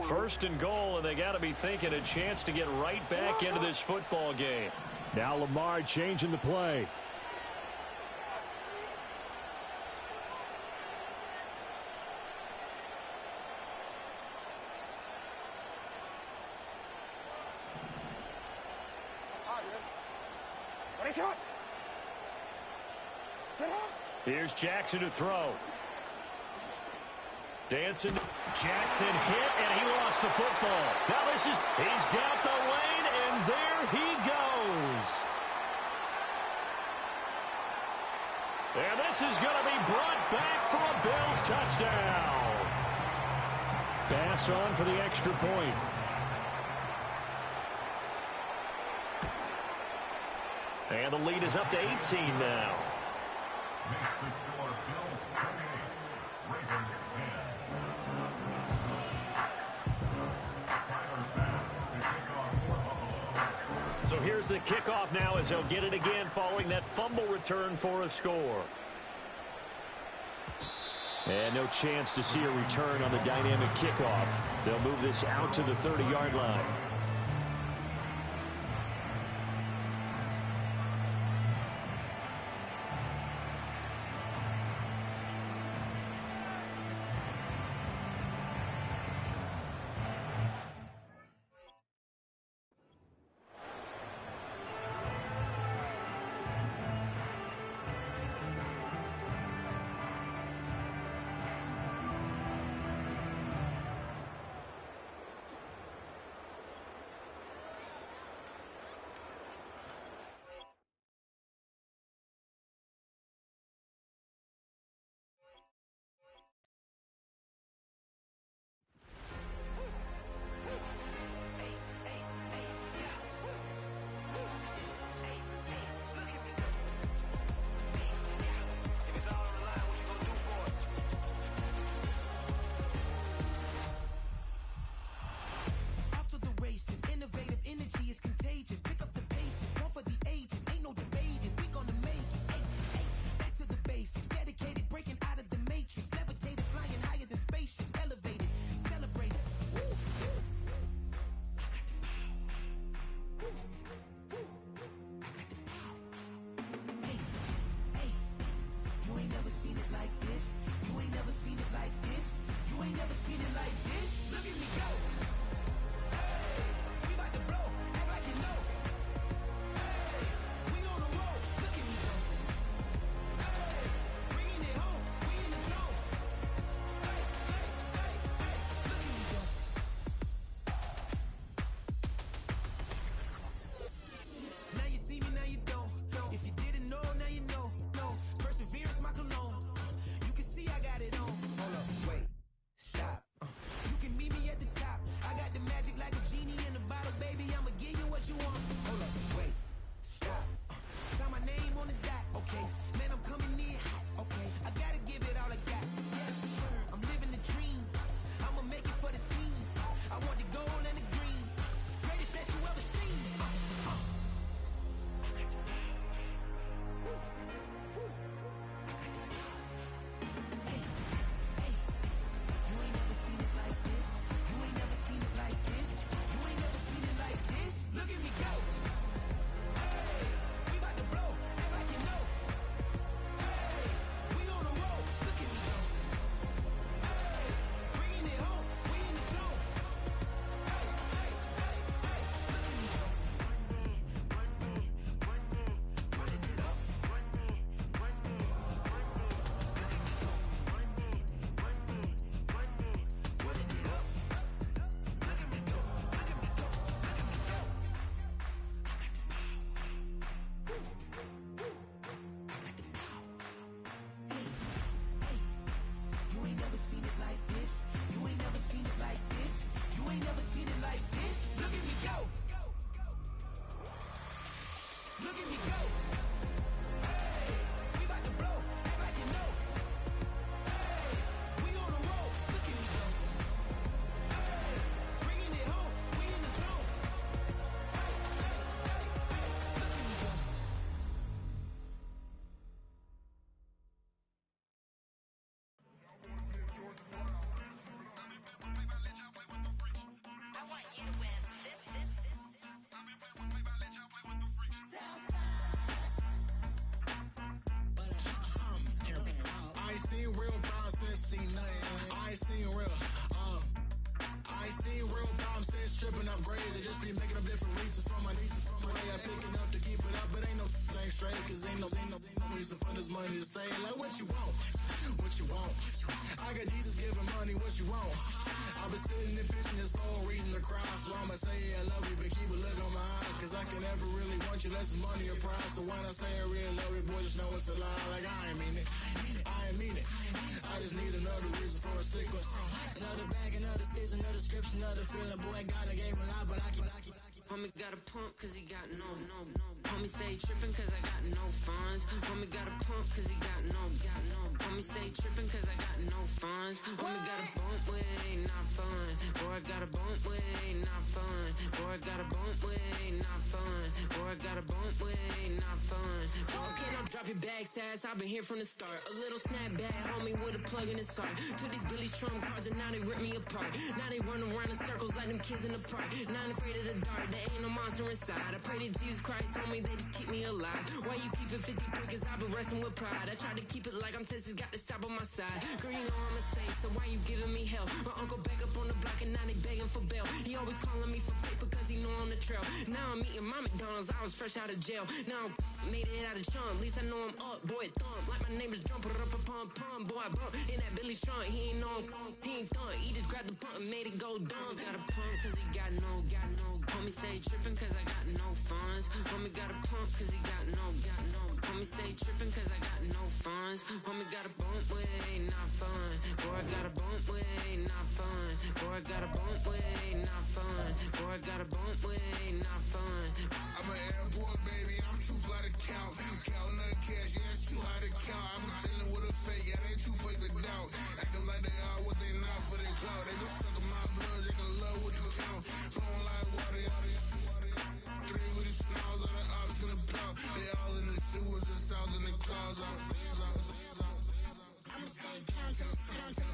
First and goal, and they got to be thinking a chance to get right back into this football game.
Now Lamar changing the play.
Here's Jackson to throw. Dancing. Jackson hit, and he lost the football. Now he's got the lane, and there he goes. And this is going to be brought back for a Bills touchdown.
Bass on for the extra point.
And the lead is up to 18 now. So here's the kickoff now as they'll get it again following that fumble return for a score. And no chance to see a return on the dynamic kickoff. They'll move this out to the 30-yard line.
straight, cause ain't no reason for this money to stay. Like, what you want? What you want? I got Jesus giving money, what you want? I've been sitting and pitching this for a reason to cry. So I'ma say I love you, but keep a look on my eye. Cause I can never really want you unless it's money or pride. So when I say I really love you, boy, just know it's a lie. Like, I ain't mean it. I ain't mean it. I just need another reason for a sickle. Another bag, another season, another description, another feeling. Boy, God, I gave him a lot, but I keep.
Homie got a pump cause he got no. Homie stay trippin' cause I got no funds. Homie got a pump cause he got no. Homie stay trippin' cause I got no funds. Homie got a bump with it ain't not fun. Boy, I got a bump with it ain't not fun. Boy, I got a bump with it ain't not fun. Boy, I got a bump with it ain't not fun. Boy, can I drop your bag, sass? I've been here from the start. A little snapback, homie, with a plug in his heart. Took these Billy Trump cards and now they rip me apart. Now they run around in circles like them kids in the park. Not afraid of the dark, there ain't no monster inside. I pray to Jesus Christ, homie, they just keep me alive. Why you keep it 53? Cause I've been wrestling with pride. I try to keep it like I'm Texas, got the stop on my side. Girl, you know I'm a saint, so why you giving me hell? My uncle back up on the block and now they begging for bail. He always calling me for paper cause he know I'm the trail. Now I'm eating my McDonald's, I was fresh out of jail. Now I made it out of chump, at least I know I'm up, boy, thump. Like my name is Jump, pum, boy, I bump. In that Billy Trump, he ain't know he ain't thump. He just grabbed the pump and made it go dumb. Got a pump cause he got no. Homie stay trippin' cause I got no funds. Homie got a pump cause he got no. Homie stay trippin' cause I got no funds. Homie got a bump with it ain't not fun. Boy, I got a bump with it ain't not fun. Boy, I got a bump with it ain't not fun. Boy, I got a bump with it ain't not fun.
I'm an airport baby, I'm too fly to count. Counting the cash, yeah, it's too high to count. I'm dealing with a fake, yeah, they too fake to doubt. Acting like they are what they not for their clout. They just suckin' my blood, they can love what you count. Flowing like water. Three with the smiles on the ops gonna plow. They all in the sewers and south in the clouds. I'ma stay counting.